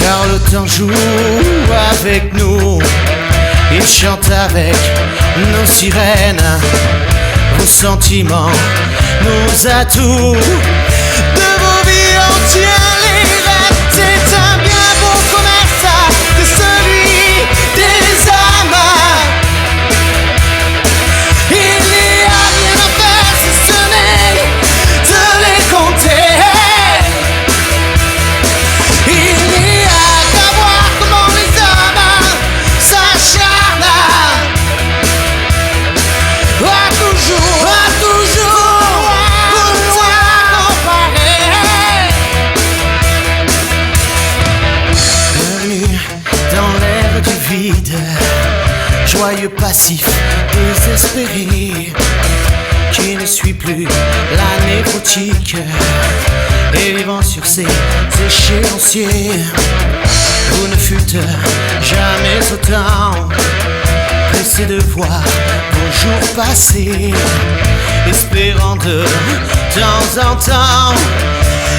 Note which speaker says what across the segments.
Speaker 1: car le temps joue avec nous. Il chante avec nos sirènes, vos sentiments, nos atouts. De vos vies entières, les rêves, c'est un bien beau commerce que celui des âmes. Il n'y a rien à faire si ce n'est de les compter. Il n'y a qu'à voir comment les hommes s'acharnent à toujours vouloir comparer. Bienvenue dans l'ère du vide, joyeux passif, désespéré, qui ne suit plus la névrotique et vivant sur ses échéanciers. Vous ne fûtes jamais autant pressé de voir vos jours passer, espérant de temps en temps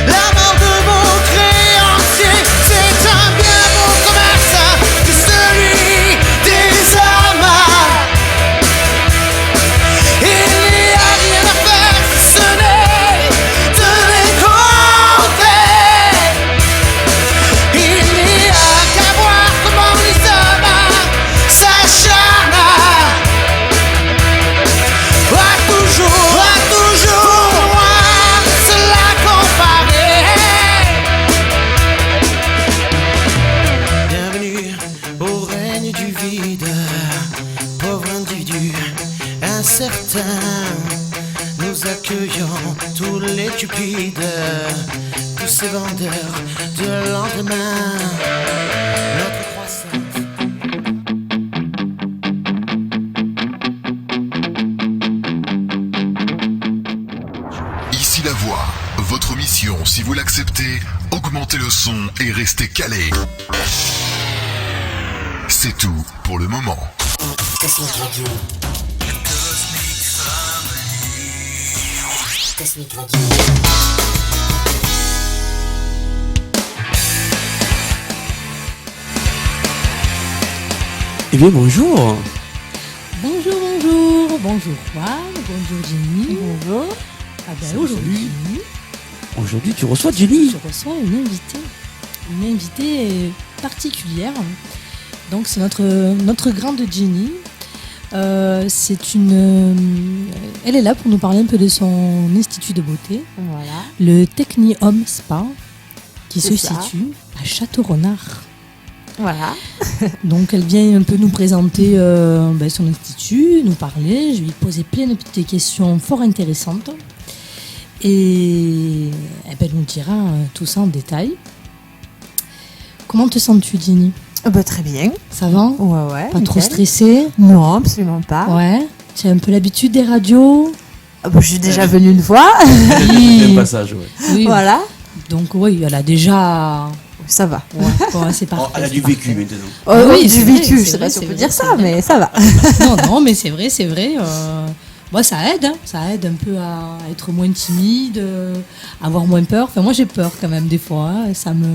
Speaker 1: la mort de vos créanciers. C'est un bien beau commerce que celui des âmes. Il n'y a rien à faire si ce n'est de les compter. Il n'y a qu'à voir comment les hommes s'acharnent à toujours voir cela comparer. Bienvenue au règne du vide, pauvre individu incertain. Nous accueillons tous les cupides, tous ces vendeurs de lendemain. Notre croissance.
Speaker 2: Ici la voix. Votre mission, si vous l'acceptez, augmentez le son et restez calé. C'est tout pour le moment.
Speaker 3: Cosmic Radio. Cosmic Radio.
Speaker 4: Eh bien bonjour.
Speaker 5: Bonjour Juan, bonjour Jenny. Bonjour. Ah ben aujourd'hui
Speaker 4: Tu reçois Jenny.
Speaker 5: je reçois une invitée particulière. Donc c'est notre grande Jenny. Elle est là pour nous parler un peu de son institut de beauté,
Speaker 6: Voilà.
Speaker 5: le Techni-Homme Spa, qui se
Speaker 6: C'est ça.
Speaker 5: situe à Château-Renard.
Speaker 6: Voilà.
Speaker 5: Donc elle vient un peu nous présenter son institut, nous parler. Je lui ai posé plein de petites questions fort intéressantes. Et elle nous dira tout ça en détail. Comment te sens-tu, Jenny ?
Speaker 6: Très bien.
Speaker 5: Ça va ?
Speaker 6: Ouais.
Speaker 5: Pas trop
Speaker 6: nickel.
Speaker 5: stressée ?
Speaker 6: Non, absolument pas.
Speaker 5: Ouais. Tu as un peu l'habitude des radios ?
Speaker 6: Je suis déjà venue une fois.
Speaker 4: Deuxième passage, ouais.
Speaker 5: Oui.
Speaker 6: Voilà.
Speaker 5: Donc oui, elle a déjà...
Speaker 6: Ça va.
Speaker 5: Ouais, c'est parfait.
Speaker 4: Elle a du vécu maintenant.
Speaker 5: Oui,
Speaker 6: Du
Speaker 5: c'est vrai,
Speaker 6: vécu,
Speaker 5: c'est
Speaker 6: je sais
Speaker 5: vrai,
Speaker 6: pas si on
Speaker 5: c'est
Speaker 6: peut
Speaker 5: vrai,
Speaker 6: dire
Speaker 5: c'est
Speaker 6: ça,
Speaker 5: vrai.
Speaker 6: mais ça va.
Speaker 5: Non, mais c'est vrai. Moi, ça aide. Ça aide un peu à être moins timide, avoir moins peur. Enfin, moi, j'ai peur quand même des fois. Ça me...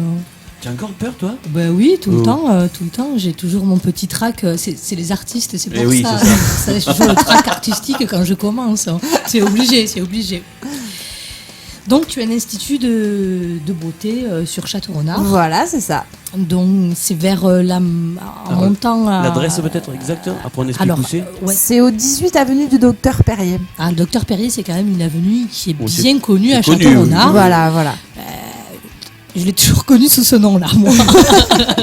Speaker 4: Tu as encore peur, toi ?
Speaker 5: Ben oui, tout le
Speaker 4: Oh.
Speaker 5: temps. J'ai toujours mon petit trac. C'est les artistes, c'est pour
Speaker 4: Eh oui,
Speaker 5: ça.
Speaker 4: c'est
Speaker 5: J'ai toujours le trac artistique quand je commence. C'est obligé. Donc, tu as un institut de beauté sur Château-Renard.
Speaker 6: Voilà, c'est ça.
Speaker 5: Donc, c'est vers en montant à...
Speaker 4: L'adresse peut-être exacte ? Après on explique
Speaker 5: Alors,
Speaker 4: où c'est.
Speaker 5: ouais.
Speaker 6: C'est au 18 avenue du Docteur Perrier.
Speaker 5: Le Docteur Perrier, c'est quand même une avenue qui est
Speaker 4: Oh, c'est-
Speaker 5: bien connue
Speaker 4: c'est
Speaker 5: à
Speaker 4: connu,
Speaker 5: Château-Renard.
Speaker 6: Voilà.
Speaker 5: Je l'ai toujours connue sous ce nom-là, moi.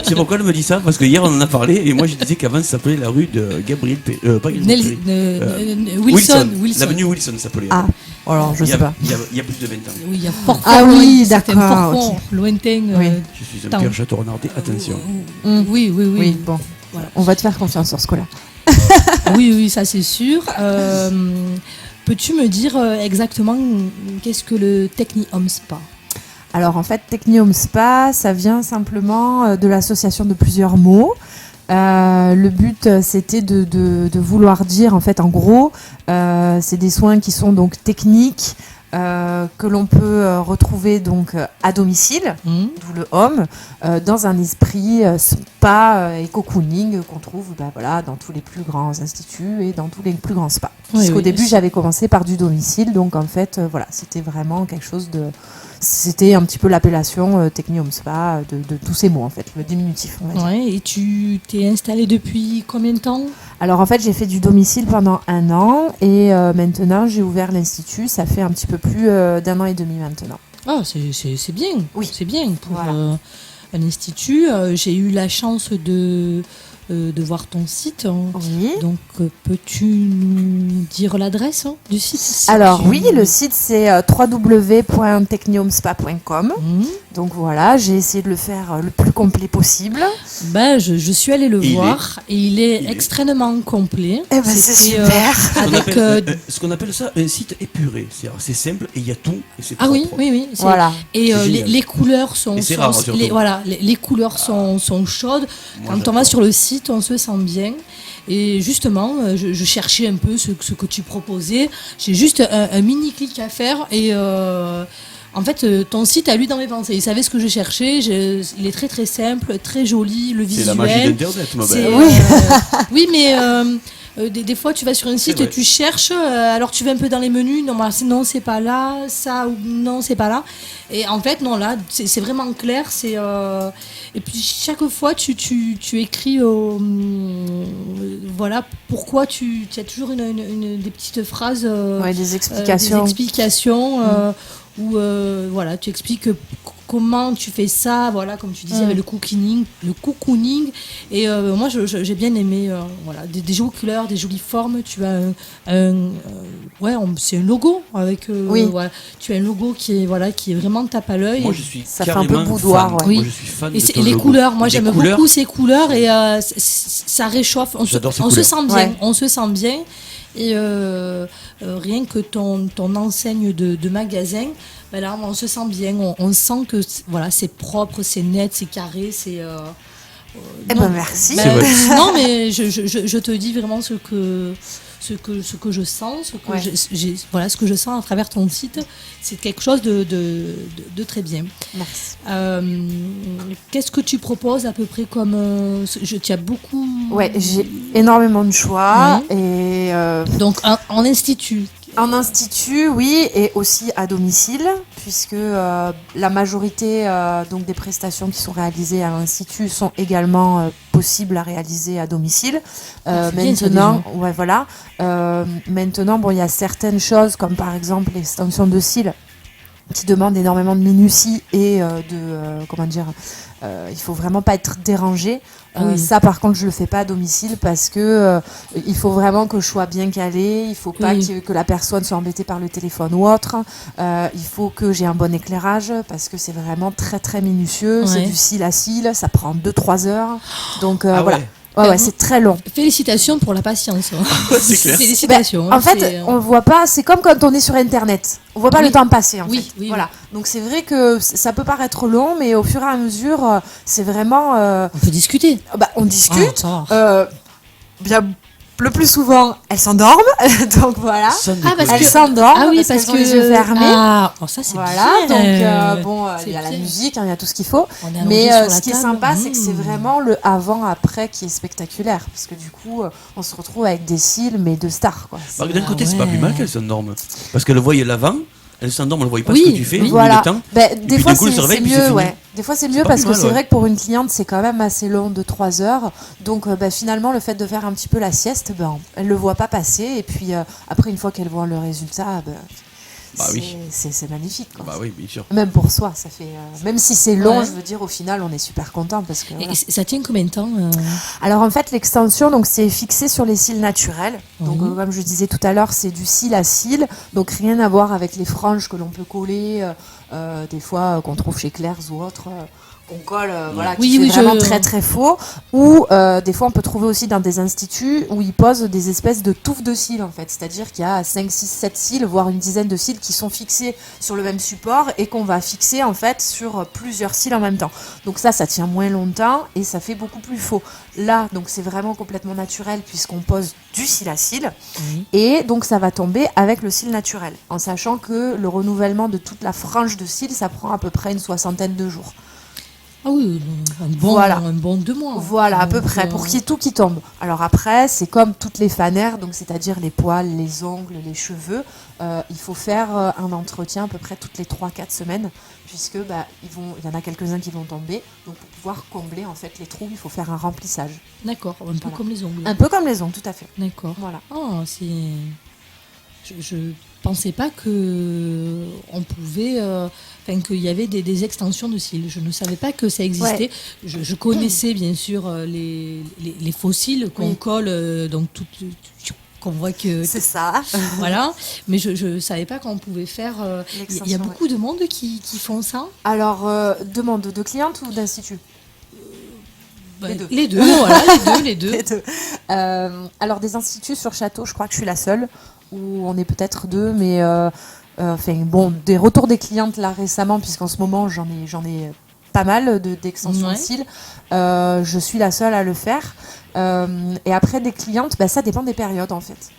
Speaker 4: C'est pourquoi elle me dit ça ? Parce que hier on en a parlé et moi je disais qu'avant ça s'appelait la rue de Gabriel pas Gabriel Péry.
Speaker 5: Wilson.
Speaker 4: L'avenue Wilson s'appelait.
Speaker 6: Ah, alors je
Speaker 4: Il y
Speaker 6: sais
Speaker 4: a-
Speaker 6: pas.
Speaker 4: Il y a plus de 20 ans.
Speaker 5: Oui, il y a fort.
Speaker 6: Ah
Speaker 5: fort
Speaker 6: oui,
Speaker 5: loin, certains
Speaker 6: d'accord,
Speaker 5: fort
Speaker 6: ok.
Speaker 5: lointains.
Speaker 6: Oui.
Speaker 4: Je suis un
Speaker 5: Tant.
Speaker 4: père château-renardais, attention.
Speaker 5: Oui.
Speaker 6: Oui, bon.
Speaker 5: Voilà.
Speaker 6: On va te faire confiance sur ce coup-là.
Speaker 5: Oui, ça c'est sûr. Peux-tu me dire exactement qu'est-ce que le Techni-Homme Spa ?
Speaker 6: Alors en fait, Technium Spa, ça vient simplement de l'association de plusieurs mots. Le but, c'était de vouloir dire, en fait, en gros, c'est des soins qui sont donc techniques, que l'on peut retrouver donc à domicile, d'où le home, dans un esprit spa et cocooning qu'on trouve dans tous les plus grands instituts et dans tous les plus grands spas. Puisqu'au début, j'avais commencé par du domicile, donc en fait, c'était vraiment quelque chose de... C'était un petit peu l'appellation Technium Spa de tous ces mots, en fait, le diminutif. On va dire.
Speaker 5: Ouais, et tu t'es installée depuis combien de temps ?
Speaker 6: Alors en fait, j'ai fait du domicile pendant 1 an et maintenant j'ai ouvert l'institut. Ça fait un petit peu plus d'1 an et demi maintenant.
Speaker 5: Ah, c'est bien.
Speaker 6: Oui.
Speaker 5: C'est bien pour
Speaker 6: Voilà.
Speaker 5: un institut. J'ai eu la chance de voir ton site.
Speaker 6: Oui.
Speaker 5: Donc, peux-tu nous dire l'adresse du site ?
Speaker 6: Alors oui, le site c'est www.techniumspa.com. Donc voilà, j'ai essayé de le faire le plus complet possible.
Speaker 5: Ben, je suis allée le
Speaker 4: Il
Speaker 5: voir et il est extrêmement complet.
Speaker 6: Eh ben, c'est
Speaker 5: C'était,
Speaker 6: super.
Speaker 5: avec,
Speaker 4: Ce qu'on appelle ça un site épuré. C'est simple et il y a tout et c'est
Speaker 5: ah oui,
Speaker 4: propre.
Speaker 5: oui. c'est-
Speaker 6: Voilà.
Speaker 5: Et
Speaker 4: C'est
Speaker 5: les,
Speaker 4: génial.
Speaker 5: les couleurs sont,
Speaker 4: Et c'est rare, surtout.
Speaker 5: les couleurs sont chaudes.
Speaker 4: Moi,
Speaker 5: Quand on
Speaker 4: j'adore.
Speaker 5: va sur le site, on se sent bien. Et justement, je cherchais un peu ce que tu proposais. J'ai juste un mini clic à faire et en fait, ton site a lu dans mes pensées. Il savait ce que je cherchais. Il est très très simple, très joli, le
Speaker 4: C'est
Speaker 5: visuel.
Speaker 4: la magie d'Internet, ma
Speaker 5: C'est,
Speaker 4: belle.
Speaker 5: oui, mais des fois, tu vas sur un site
Speaker 4: vrai.
Speaker 5: et tu cherches, alors tu vas un peu dans les menus, non, non, c'est pas là, ça, ou non, c'est pas là. Et en fait, non, là, c'est vraiment clair. Et puis, chaque fois, tu écris, voilà, pourquoi tu as toujours des petites phrases,
Speaker 6: Ouais, des explications.
Speaker 5: des explications où voilà, tu expliques comment tu fais ça, voilà, comme tu disais avec le cocooning. Et moi, j'ai bien aimé, voilà, des jolies couleurs, des jolies formes. Tu as c'est un logo avec,
Speaker 6: Oui.
Speaker 5: voilà, tu as un logo qui est vraiment tape à l'œil.
Speaker 4: Moi, je suis
Speaker 6: Ça fait un peu
Speaker 4: carrément
Speaker 6: boudoir,
Speaker 4: fan.
Speaker 6: ouais.
Speaker 5: Oui.
Speaker 4: Moi, je suis fan
Speaker 5: Et
Speaker 4: de ton
Speaker 5: les
Speaker 4: logo.
Speaker 5: couleurs, moi
Speaker 4: Les
Speaker 5: j'aime
Speaker 4: couleurs,
Speaker 5: beaucoup ces couleurs et ça réchauffe.
Speaker 4: J'adore ces
Speaker 5: On se
Speaker 4: couleurs.
Speaker 5: sent bien,
Speaker 6: Ouais.
Speaker 5: on se sent bien. Et rien que ton enseigne de magasin, ben là on se sent bien. On sent que voilà, c'est propre, c'est net, c'est carré, c'est.
Speaker 6: Eh
Speaker 5: non.
Speaker 6: ben merci.
Speaker 5: Ben,
Speaker 4: C'est vrai.
Speaker 5: non, mais je te dis vraiment ce que je sens, ce que
Speaker 6: Ouais.
Speaker 5: voilà, ce que je sens à travers ton site, c'est quelque chose de très bien.
Speaker 6: Merci.
Speaker 5: Qu'est-ce que tu proposes à peu près comme tu as beaucoup.
Speaker 6: Ouais, j'ai énormément de choix et
Speaker 5: Donc en institut.
Speaker 6: en institut, oui, et aussi à domicile, puisque la majorité donc des prestations qui sont réalisées à l'institut sont également possibles à réaliser à domicile.
Speaker 5: C'est bien, ça,
Speaker 6: Maintenant, ouais, voilà. Maintenant, bon, il y a certaines choses, comme par exemple l'extension de cils, qui demandent énormément de minutie et comment dire, il faut vraiment pas être dérangé.
Speaker 5: Oui.
Speaker 6: Ça, par contre, je le fais pas à domicile parce que il faut vraiment que je sois bien calée. Il faut pas
Speaker 5: Oui.
Speaker 6: que la personne soit embêtée par le téléphone ou autre. Il faut que j'ai un bon éclairage parce que c'est vraiment très très minutieux.
Speaker 5: Ouais.
Speaker 6: C'est du cil à cil, ça prend 2-3 heures. Donc
Speaker 4: Ah
Speaker 6: voilà.
Speaker 4: ouais.
Speaker 6: Ouais, c'est très long.
Speaker 5: Félicitations pour la patience.
Speaker 4: C'est clair.
Speaker 5: Félicitations.
Speaker 6: En
Speaker 5: hein,
Speaker 6: fait,
Speaker 5: c'est,
Speaker 6: on voit pas. C'est comme quand on est sur Internet. On voit pas
Speaker 5: Oui.
Speaker 6: le temps passer. En
Speaker 5: Oui,
Speaker 6: fait.
Speaker 5: oui,
Speaker 6: Voilà. Donc c'est vrai que ça peut paraître long, mais au fur et à mesure, c'est vraiment.
Speaker 5: on peut discuter.
Speaker 6: On discute.
Speaker 5: Ah, ça va.
Speaker 6: Bien, le plus souvent, elles s'endorment. Donc voilà.
Speaker 4: Sans
Speaker 5: Ah, parce
Speaker 4: déconner.
Speaker 6: Elles s'endorment
Speaker 5: Ah oui,
Speaker 6: parce
Speaker 5: parce
Speaker 6: qu'elles
Speaker 5: que
Speaker 6: ont les yeux fermés.
Speaker 5: Ah, oh, ça c'est
Speaker 6: Voilà,
Speaker 5: bien.
Speaker 6: donc bon, il y a
Speaker 5: c'est
Speaker 6: la
Speaker 5: bien.
Speaker 6: musique, hein, il y a tout ce qu'il faut.
Speaker 5: On est allongé
Speaker 6: Mais
Speaker 5: sur la
Speaker 6: ce qui est
Speaker 5: table.
Speaker 6: sympa, c'est que c'est
Speaker 5: Mmh.
Speaker 6: vraiment le avant-après qui est spectaculaire. Parce que du coup, on se retrouve avec des cils, mais de stars. Quoi.
Speaker 4: Bah, d'un côté, c'est
Speaker 5: ouais.
Speaker 4: pas plus mal qu'elle s'endorme. Parce qu'elle voyait l'avant, elle s'endorme, elle voyait pas
Speaker 5: Oui,
Speaker 4: ce que tu fais,
Speaker 5: oui.
Speaker 4: ni
Speaker 6: Voilà.
Speaker 4: le temps.
Speaker 6: Des
Speaker 4: puis
Speaker 6: fois,
Speaker 4: d'un coup, elle se
Speaker 6: c'est
Speaker 4: réveille, puis c'est
Speaker 6: mieux,
Speaker 4: fini.
Speaker 6: ouais. Des fois, c'est
Speaker 4: C'est
Speaker 6: mieux
Speaker 4: pas
Speaker 6: parce
Speaker 4: plus
Speaker 6: que
Speaker 4: mal,
Speaker 6: c'est
Speaker 4: ouais.
Speaker 6: vrai que pour une cliente, c'est quand même assez long de 3 heures. Donc, finalement, le fait de faire un petit peu la sieste, elle le voit pas passer. Et puis, après, une fois qu'elle voit le résultat,
Speaker 4: Bah oui.
Speaker 6: c'est magnifique. Quoi.
Speaker 4: Bah oui, bien sûr.
Speaker 6: Même pour soi, ça fait. Même si c'est long,
Speaker 5: Ouais.
Speaker 6: je veux dire, au final, on est super content parce que.
Speaker 5: Et
Speaker 6: voilà.
Speaker 5: ça tient combien de temps
Speaker 6: Alors en fait, l'extension, donc c'est fixé sur les cils naturels. Donc
Speaker 5: Mhm.
Speaker 6: comme je disais tout à l'heure, c'est du cil à cil, donc rien à voir avec les franges que l'on peut coller, des fois qu'on trouve chez Claire's ou autre, qu'on colle, voilà,
Speaker 5: Oui,
Speaker 6: qui
Speaker 5: oui,
Speaker 6: fait vraiment très très faux. Ou des fois on peut trouver aussi dans des instituts où ils posent des espèces de touffes de cils en fait. C'est-à-dire qu'il y a 5, 6, 7 cils, voire une dizaine de cils qui sont fixés sur le même support et qu'on va fixer en fait sur plusieurs cils en même temps. Donc ça tient moins longtemps et ça fait beaucoup plus faux. Là, donc c'est vraiment complètement naturel puisqu'on pose du cil à cil. Et donc ça va tomber avec le cil naturel. En sachant que le renouvellement de toute la frange de cils, ça prend à peu près une 60aine de jours.
Speaker 5: Ah oui, un bon 2 mois.
Speaker 6: Voilà, à peu près, pour qu'il y ait tout qui tombe. Alors après, c'est comme toutes les fanères, donc c'est-à-dire les poils, les ongles, les cheveux. Il faut faire un entretien à peu près toutes les 3-4 semaines, puisque il y en a quelques-uns qui vont tomber. Donc pour pouvoir combler en fait les trous, il faut faire un remplissage.
Speaker 5: D'accord, un peu comme les ongles.
Speaker 6: Un peu comme les ongles, tout à fait.
Speaker 5: D'accord.
Speaker 6: Voilà.
Speaker 5: Oh, c'est... Je pensais pas que on pouvait, qu'il y avait des extensions de cils. Je ne savais pas que ça existait. Ouais. Je connaissais bien sûr les fossiles qu'on colle, donc qu'on voit que
Speaker 6: c'est ça.
Speaker 5: Voilà, mais je savais pas qu'on pouvait faire. Il y a beaucoup de monde qui font ça.
Speaker 6: Alors, demande de clientes ou d'instituts?
Speaker 5: Les deux, voilà, les deux.
Speaker 6: Les deux. Alors des instituts sur Château, je crois que je suis la seule, où on est peut-être 2, mais des retours des clientes là récemment, puisqu'en ce moment j'en ai pas mal d'extensions de cils. Je suis la seule à le faire. Et après des clientes, ça dépend des périodes en fait.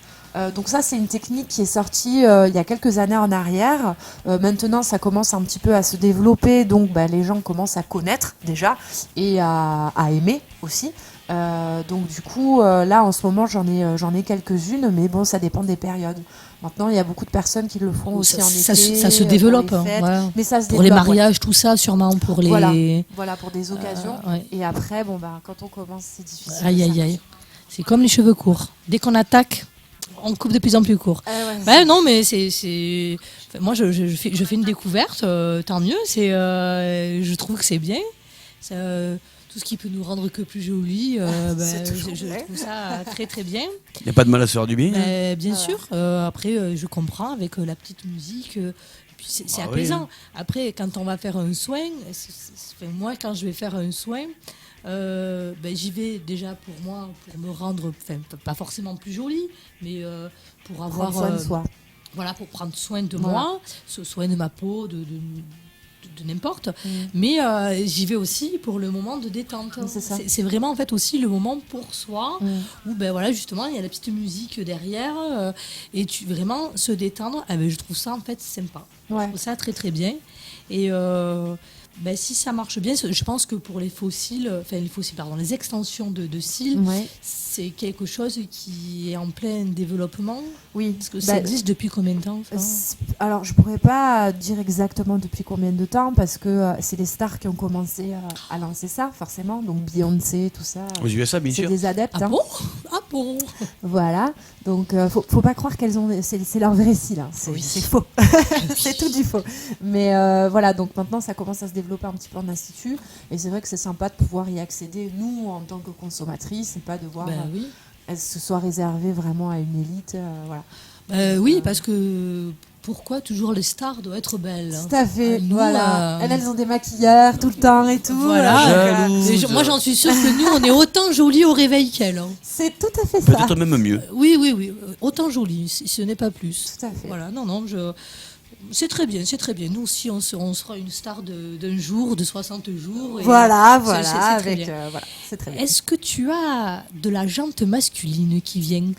Speaker 6: Donc ça c'est une technique qui est sortie il y a quelques années en arrière. Maintenant ça commence un petit peu à se développer, donc les gens commencent à connaître déjà et à aimer aussi. Donc du coup là en ce moment j'en ai quelques-unes, mais bon ça dépend des périodes. Maintenant il y a beaucoup de personnes qui le font aussi en été. Ça
Speaker 5: se développe,
Speaker 6: voilà. Mais ça se
Speaker 5: pour
Speaker 6: développe,
Speaker 5: les mariages, tout ça sûrement pour les.
Speaker 6: Voilà pour des occasions. Et après quand on commence c'est difficile.
Speaker 5: Aïe. C'est comme les cheveux courts. Dès qu'on attaque, on coupe de plus en plus court. Non, mais c'est... moi, je fais une découverte, tant mieux. Je trouve que c'est bien. Tout ce qui peut nous rendre que plus jolis, je trouve ça très très bien.
Speaker 4: Il n'y a pas de mal à se faire du bien.
Speaker 5: Bien sûr. Après, je comprends avec la petite musique. Puis c'est apaisant. Après, quand on va faire un soin, moi, quand je vais faire un soin, j'y vais déjà pour moi, pour me rendre, pas forcément plus jolie, mais pour avoir
Speaker 6: prendre soin de soi.
Speaker 5: Voilà, pour prendre soin de moi, soin de ma peau, de n'importe. Mais j'y vais aussi pour le moment de détente. C'est vraiment en fait aussi le moment pour soi, où justement il y a la petite musique derrière et vraiment se détendre. Je trouve ça en fait sympa. Je trouve ça très très bien. Et si ça marche bien, je pense que pour les les extensions de cils, c'est quelque chose qui est en plein développement.
Speaker 6: Oui.
Speaker 5: Parce que ça existe depuis combien de temps
Speaker 6: Alors, je pourrais pas dire exactement depuis combien de temps, parce que c'est les stars qui ont commencé à lancer ça, forcément. Donc Beyoncé, tout ça.
Speaker 4: Aux USA, bien sûr.
Speaker 6: C'est des adeptes.
Speaker 5: Ah bon
Speaker 6: Voilà. Donc, faut pas croire qu'elles ont. C'est leur vrai cils. Hein. C'est faux. C'est tout du faux. Mais voilà. Donc maintenant, ça commence à se développer un petit peu en institut. Et c'est vrai que c'est sympa de pouvoir y accéder, nous, en tant que consommatrices, et pas de voir elle se soit réservée vraiment à une élite. Voilà.
Speaker 5: Oui, parce que pourquoi toujours les stars doivent être belles?
Speaker 6: Tout à fait. Nous, voilà. Elles ont des maquilleurs tout le temps et tout.
Speaker 5: Voilà. Moi, j'en suis sûre que nous, on est autant jolies au réveil qu'elles. Hein.
Speaker 6: C'est tout à fait ça.
Speaker 4: Peut-être même mieux.
Speaker 5: Oui. Autant jolies, si ce n'est pas plus.
Speaker 6: Tout à fait.
Speaker 5: Voilà. Non. C'est très bien. Nous aussi, on sera une star d'un jour, de 60 jours. Et
Speaker 6: voilà.
Speaker 5: C'est très bien. Est-ce que tu as de la jante masculine qui vient?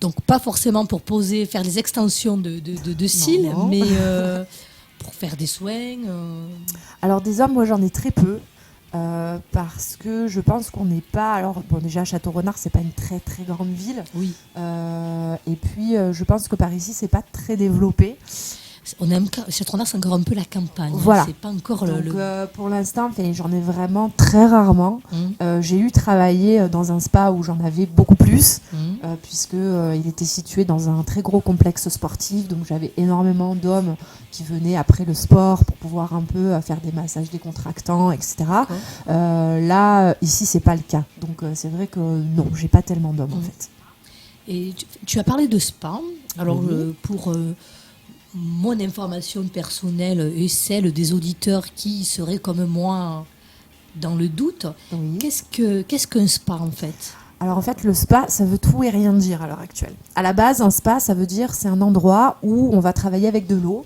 Speaker 5: Donc, pas forcément pour faire des extensions de cils, mais pour faire des soins.
Speaker 6: Alors, des hommes, moi, j'en ai très peu. Parce que je pense qu'on n'est pas... Alors, déjà, Château-Renard, c'est pas une très, très grande ville.
Speaker 5: Oui.
Speaker 6: Et puis, je pense que par ici, c'est pas très développé.
Speaker 5: Château-Renard, c'est encore un peu la campagne.
Speaker 6: Voilà.
Speaker 5: C'est pas encore
Speaker 6: pour l'instant, j'en ai vraiment très rarement. J'ai eu travaillé dans un spa où j'en avais beaucoup plus, puisque il était situé dans un très gros complexe sportif. Donc j'avais énormément d'hommes qui venaient après le sport pour pouvoir un peu faire des massages décontractants, etc. Là, ici, c'est pas le cas. Donc c'est vrai que non, j'ai pas tellement d'hommes en fait.
Speaker 5: Et tu as parlé de spa. Alors pour mon information personnelle et celle des auditeurs qui seraient comme moi dans le doute,
Speaker 6: Oui.
Speaker 5: qu'est-ce qu'un spa en fait?
Speaker 6: Alors en fait, le spa, ça veut tout et rien dire à l'heure actuelle. À la base, un spa, ça veut dire c'est un endroit où on va travailler avec de l'eau.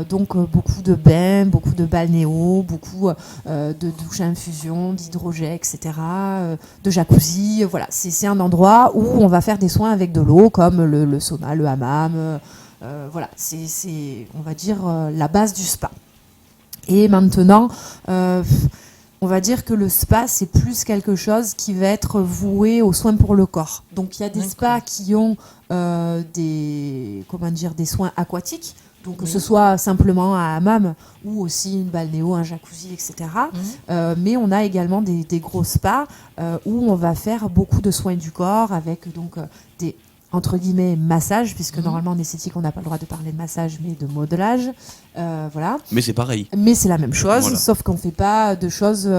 Speaker 6: Donc beaucoup de bains, beaucoup de balnéo, beaucoup de douches à infusion, d'hydrogel, etc., de jacuzzi. Voilà, c'est un endroit où on va faire des soins avec de l'eau, comme le sauna, le hammam. Voilà, c'est, on va dire, la base du spa. Et maintenant, on va dire que le spa, c'est plus quelque chose qui va être voué aux soins pour le corps. Donc il y a des spas qui ont des soins aquatiques. Donc que ce soit simplement un hammam ou aussi une balnéo, un jacuzzi, etc. Mais on a également des gros spas où on va faire beaucoup de soins du corps avec donc des entre guillemets massages, puisque normalement en esthétique on n'a pas le droit de parler de massage mais de modelage. Voilà.
Speaker 4: Mais c'est pareil.
Speaker 6: Mais c'est la même chose,
Speaker 4: Voilà.
Speaker 6: sauf qu'on ne fait pas de choses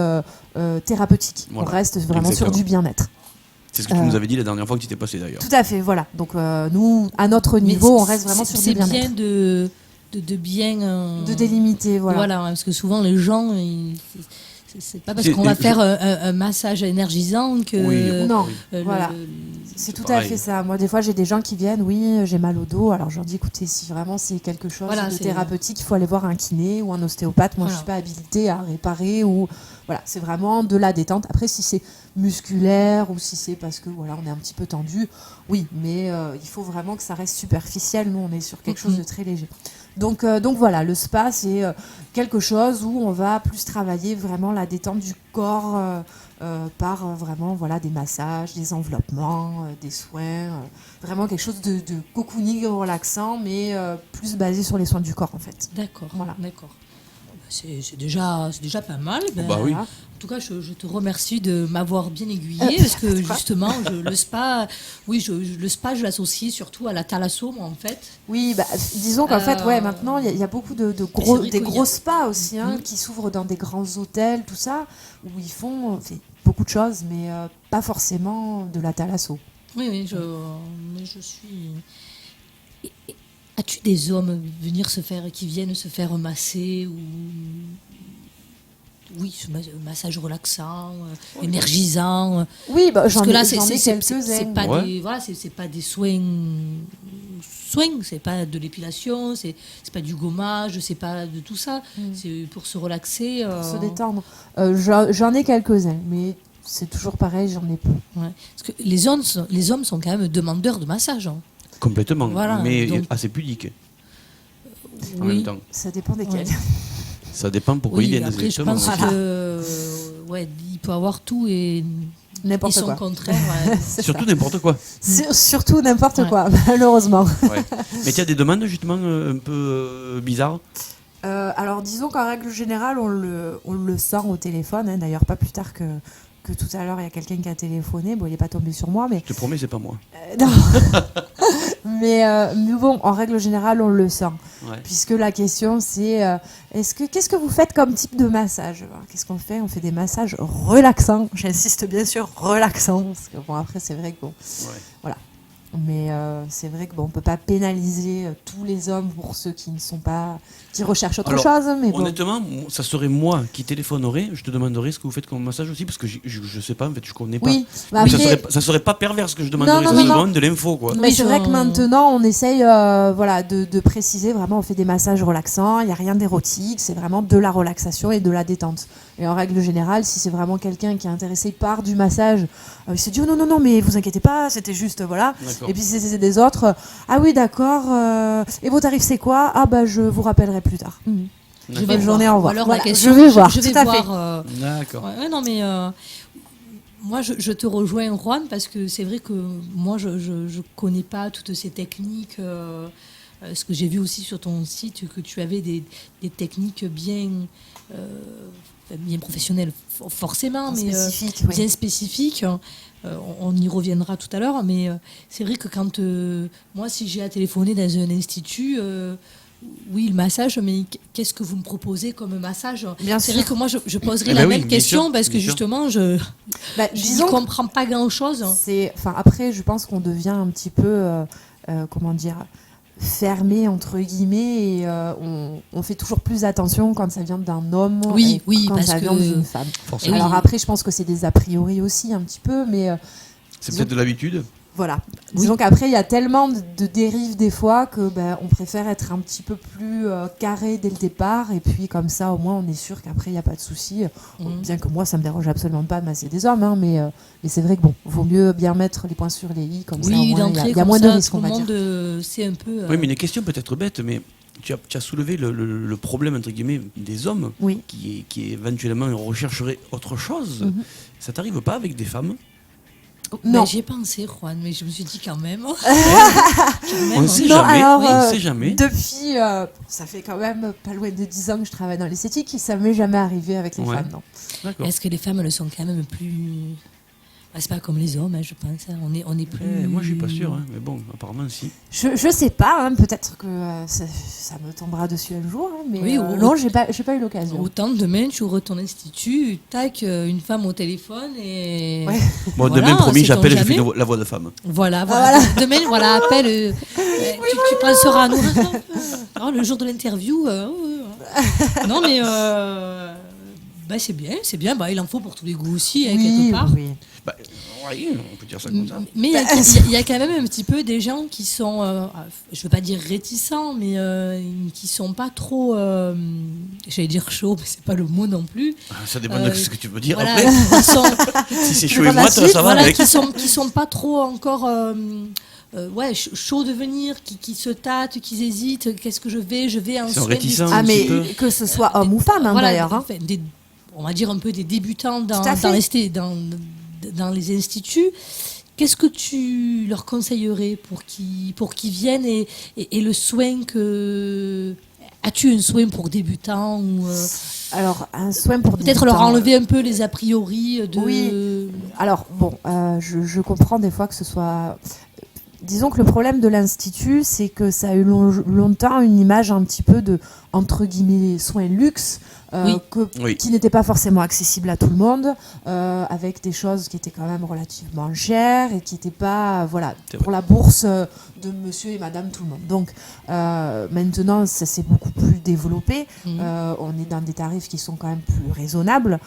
Speaker 6: thérapeutiques.
Speaker 4: Voilà.
Speaker 6: On reste vraiment sur
Speaker 4: Exactement.
Speaker 6: du bien-être.
Speaker 4: C'est ce que tu nous avais dit la dernière fois que tu t'es passé d'ailleurs.
Speaker 6: Tout à fait, voilà. Donc nous, à notre niveau, on reste vraiment sur du bien-être.
Speaker 5: C'est bien de bien
Speaker 6: de délimiter, voilà.
Speaker 5: Voilà, parce que souvent les gens, c'est pas parce qu'on va faire un massage énergisant que.
Speaker 4: Oui.
Speaker 6: Non,
Speaker 5: le-
Speaker 6: voilà.
Speaker 5: le-
Speaker 6: C'est tout
Speaker 4: pareil.
Speaker 6: à fait ça. Moi, des fois, j'ai des gens qui viennent, oui, j'ai mal au dos. Alors, je leur dis, écoutez, si vraiment c'est quelque chose
Speaker 5: Voilà,
Speaker 6: de
Speaker 5: c'est-
Speaker 6: thérapeutique, il faut aller voir un kiné ou un ostéopathe. Moi,
Speaker 5: Voilà.
Speaker 6: je suis pas habilitée à réparer ou voilà, c'est vraiment de la détente. Après, si c'est musculaire ou si c'est parce que voilà, on est un petit peu tendu, oui, mais il faut vraiment que ça reste superficiel. Nous, on est sur quelque chose de très léger. Donc voilà, le spa, c'est quelque chose où on va plus travailler vraiment la détente du corps par vraiment voilà, des massages, des enveloppements, des soins, vraiment quelque chose de cocooning relaxant, mais plus basé sur les soins du corps en fait.
Speaker 5: D'accord,
Speaker 6: Voilà.
Speaker 5: d'accord. C'est déjà pas mal. Ben,
Speaker 4: Bah oui.
Speaker 6: Voilà.
Speaker 5: En tout cas, je te remercie de m'avoir bien aiguillé parce que justement, le spa, le spa, je l'associe surtout à la thalasso, moi, en fait.
Speaker 6: Oui, bah, disons qu'en fait, ouais, maintenant, il y a beaucoup de
Speaker 5: c'est
Speaker 6: gros,
Speaker 5: vrai
Speaker 6: des
Speaker 5: qu'il y a-
Speaker 6: gros spas aussi, hein, qui s'ouvrent dans des grands hôtels, tout ça, où ils font beaucoup de choses, mais pas forcément de la thalasso.
Speaker 5: Oui, mais je suis. As-tu des hommes qui viennent se faire masser ou massage relaxant, énergisant.
Speaker 6: Oui, bah,
Speaker 5: Parce
Speaker 6: j'en
Speaker 5: que là,
Speaker 6: ai
Speaker 5: c'est
Speaker 6: quelques-uns.
Speaker 5: pas
Speaker 4: Ouais.
Speaker 5: c'est pas des soins, c'est pas de l'épilation, c'est pas du gommage, c'est pas de tout ça. C'est pour se relaxer.
Speaker 6: Pour se détendre. J'en ai quelques-uns, mais c'est toujours pareil, j'en ai peu.
Speaker 5: Ouais. Parce que les hommes sont quand même demandeurs de massage. Hein.
Speaker 4: Complètement.
Speaker 5: Voilà,
Speaker 4: mais
Speaker 5: donc-
Speaker 4: assez pudique en
Speaker 5: Oui.
Speaker 4: même temps.
Speaker 6: Ça dépend desquels.
Speaker 5: Ouais.
Speaker 4: Ça dépend pourquoi ils viennent
Speaker 5: Après, je
Speaker 4: exactement.
Speaker 5: pense il peut avoir tout et
Speaker 6: N'importe
Speaker 5: son
Speaker 6: quoi.
Speaker 5: contraire. Ouais.
Speaker 4: Surtout n'importe quoi.
Speaker 6: Surtout n'importe
Speaker 5: Ouais.
Speaker 6: quoi, malheureusement.
Speaker 4: Ouais. Mais tu as des demandes justement un peu bizarres.
Speaker 6: Alors disons qu'en règle générale, on le sent au téléphone. Hein. D'ailleurs, pas plus tard que tout à l'heure, il y a quelqu'un qui a téléphoné. Bon, il n'est pas tombé sur moi, mais
Speaker 4: Je te promets, c'est pas moi.
Speaker 6: non. mais bon, en règle générale, on le sent.
Speaker 4: Ouais.
Speaker 6: Puisque la question, c'est qu'est-ce que vous faites comme type de massage? Alors, qu'est-ce qu'on fait? On fait des massages relaxants. J'insiste bien sûr, relaxants. Parce que bon, après, c'est vrai que bon, voilà. Mais c'est vrai que bon, on peut pas pénaliser tous les hommes pour ceux qui ne sont pas, qui recherchent autre
Speaker 4: Alors,
Speaker 6: chose. Mais bon.
Speaker 4: Honnêtement, ça serait moi qui téléphonerais. Je te demanderais ce que vous faites comme massage aussi, parce que je sais pas, en fait, je connais pas.
Speaker 6: Oui, bah
Speaker 4: Mais
Speaker 6: après,
Speaker 4: ça serait pas pervers ce que je demanderais,
Speaker 6: Non,
Speaker 4: ça
Speaker 6: non,
Speaker 4: serait
Speaker 6: non.
Speaker 4: vraiment de l'info, quoi.
Speaker 6: mais
Speaker 5: Oui,
Speaker 6: c'est
Speaker 5: je-
Speaker 6: vrai que maintenant, on essaye de préciser vraiment, on fait des massages relaxants, il n'y a rien d'érotique, c'est vraiment de la relaxation et de la détente. Et en règle générale, si c'est vraiment quelqu'un qui est intéressé par du massage, il se dit oh, non, mais vous inquiétez pas, c'était juste, voilà.
Speaker 4: D'accord.
Speaker 6: Et puis si c'est des autres, ah oui, d'accord, et vos tarifs c'est quoi? Ah bah je vous rappellerai plus tard.
Speaker 5: Je vais
Speaker 6: Bonne
Speaker 5: voir.
Speaker 6: journée, au revoir.
Speaker 5: Ou alors
Speaker 6: Voilà,
Speaker 5: la question,
Speaker 6: je vais voir,
Speaker 5: je vais
Speaker 6: tout à fait.
Speaker 5: voir.
Speaker 4: D'accord.
Speaker 5: Ouais, non, mais moi, je te rejoins, Juan, parce que c'est vrai que moi, je connais pas toutes ces techniques. Ce que j'ai vu aussi sur ton site, que tu avais des techniques bien professionnelles, forcément, mais
Speaker 6: Spécifique, oui.
Speaker 5: bien spécifiques. On y reviendra tout à l'heure, mais c'est vrai que quand moi, si j'ai à téléphoner dans un institut, oui, le massage, mais qu'est-ce que vous me proposez comme massage?
Speaker 6: Bien
Speaker 5: C'est
Speaker 6: sûr.
Speaker 5: vrai que moi, je poserai
Speaker 4: Eh
Speaker 5: la
Speaker 4: ben oui,
Speaker 5: même
Speaker 4: bien
Speaker 5: question
Speaker 4: sûr,
Speaker 5: parce que
Speaker 4: bien sûr.
Speaker 5: justement, je
Speaker 6: Bah,
Speaker 5: n'y
Speaker 6: disons que
Speaker 5: comprends pas grand-chose.
Speaker 6: c'est, enfin après, je pense qu'on devient un petit peu, comment dire, fermé entre guillemets et on fait toujours plus attention quand ça vient d'un homme
Speaker 5: Oui,
Speaker 6: et quand
Speaker 5: parce
Speaker 6: ça vient
Speaker 5: que-
Speaker 6: d'une femme.
Speaker 4: Forcément.
Speaker 6: Alors après, je pense que c'est des a priori aussi un petit peu, mais
Speaker 4: C'est peut-être de l'habitude.
Speaker 6: voilà. Disons qu'après, il y a tellement de dérives des fois que on préfère être un petit peu plus carré dès le départ. Et puis comme ça, au moins, on est sûr qu'après, il n'y a pas de souci. Bien que moi, ça me dérange absolument pas de masser des hommes. Hein, mais c'est vrai que vaut mieux bien mettre les points sur les i. Comme ça, au
Speaker 5: Oui,
Speaker 6: moins,
Speaker 5: d'entrée,
Speaker 6: il y a
Speaker 5: comme
Speaker 6: moins de
Speaker 5: ça,
Speaker 6: risques,
Speaker 5: tout
Speaker 6: on
Speaker 5: le
Speaker 6: va dire.
Speaker 5: monde sait un peu.
Speaker 4: Oui, mais une question peut-être bête, mais tu as soulevé le problème, entre guillemets, des hommes
Speaker 6: Oui.
Speaker 4: qui éventuellement rechercheraient autre chose.
Speaker 6: Mhm.
Speaker 4: Ça t'arrive pas avec des femmes?
Speaker 6: Non.
Speaker 5: J'y ai pensé, Juan, mais je me suis dit quand même.
Speaker 4: On ne sait
Speaker 6: Non,
Speaker 4: jamais.
Speaker 6: alors,
Speaker 4: On ne sait jamais.
Speaker 6: Depuis, ça fait quand même pas loin de 10 ans que je travaille dans l'esthétique, et ça m'est jamais arrivé avec les
Speaker 4: Ouais.
Speaker 6: femmes, non.
Speaker 4: D'accord.
Speaker 5: Est-ce que les femmes, elles sont quand même plus. Ah, c'est pas comme les hommes, hein, je pense. Hein. On est plus.
Speaker 4: Moi, je suis pas sûr, hein, mais bon, apparemment, si.
Speaker 6: Je sais pas, hein, peut-être que ça me tombera dessus un jour, hein, mais
Speaker 5: Oui,
Speaker 6: non, j'ai pas eu l'occasion.
Speaker 5: Autant demain, tu ouvres ton institut, tac, une femme au téléphone et.
Speaker 6: Ouais.
Speaker 4: Bon,
Speaker 5: Voilà,
Speaker 4: demain, promis,
Speaker 5: sait-on
Speaker 4: j'appelle, je fais
Speaker 5: jamais.
Speaker 4: la voix de femme.
Speaker 5: Voilà. Demain, voilà, appelle. Tu penseras à nous. Oh, le jour de l'interview. Non, mais. C'est bien. Bah, il en faut pour tous les goûts aussi, hein, quelque part.
Speaker 6: oui.
Speaker 4: Bah, oui, on peut dire ça comme ça.
Speaker 5: Mais il y a quand même un petit peu des gens qui sont, je veux pas dire réticents, mais qui sont pas trop, j'allais dire chaud, mais c'est pas le mot non plus.
Speaker 4: Ça dépend de ce que tu veux dire
Speaker 5: Voilà,
Speaker 4: après.
Speaker 5: qui sont,
Speaker 4: Si c'est chaud
Speaker 6: dépend
Speaker 4: et
Speaker 6: de la
Speaker 4: moite,
Speaker 6: suite,
Speaker 4: ça va
Speaker 5: voilà,
Speaker 4: avec.
Speaker 5: qui sont pas trop encore, chauds de venir, qui se tâtent, qui hésitent. Qu'est-ce que je vais en
Speaker 4: Ils sont
Speaker 5: soins
Speaker 4: réticents.
Speaker 6: Ah,
Speaker 4: un
Speaker 6: mais
Speaker 4: petit peu.
Speaker 6: que ce soit homme ou femme, hein,
Speaker 5: Voilà,
Speaker 6: d'ailleurs. Hein.
Speaker 5: enfin, on va dire un peu des débutants
Speaker 6: Tout à fait.
Speaker 5: dans les instituts. Qu'est-ce que tu leur conseillerais pour qu'ils viennent et le soin que... As-tu un soin pour débutants ou
Speaker 6: Alors, un soin pour
Speaker 5: peut-être leur
Speaker 6: débutants,
Speaker 5: enlever un peu les a priori de...
Speaker 6: Oui. Alors, je comprends des fois que ce soit... Disons que le problème de l'Institut, c'est que ça a eu longtemps une image un petit peu de, entre guillemets, soins luxe,
Speaker 5: Oui.
Speaker 6: qui n'étaient pas forcément accessibles à tout le monde, avec des choses qui étaient quand même relativement chères et qui n'étaient pas,
Speaker 4: C'est
Speaker 6: pour la bourse de monsieur et madame tout le monde. Donc, maintenant, ça s'est beaucoup plus développé. On est dans des tarifs qui sont quand même plus raisonnables.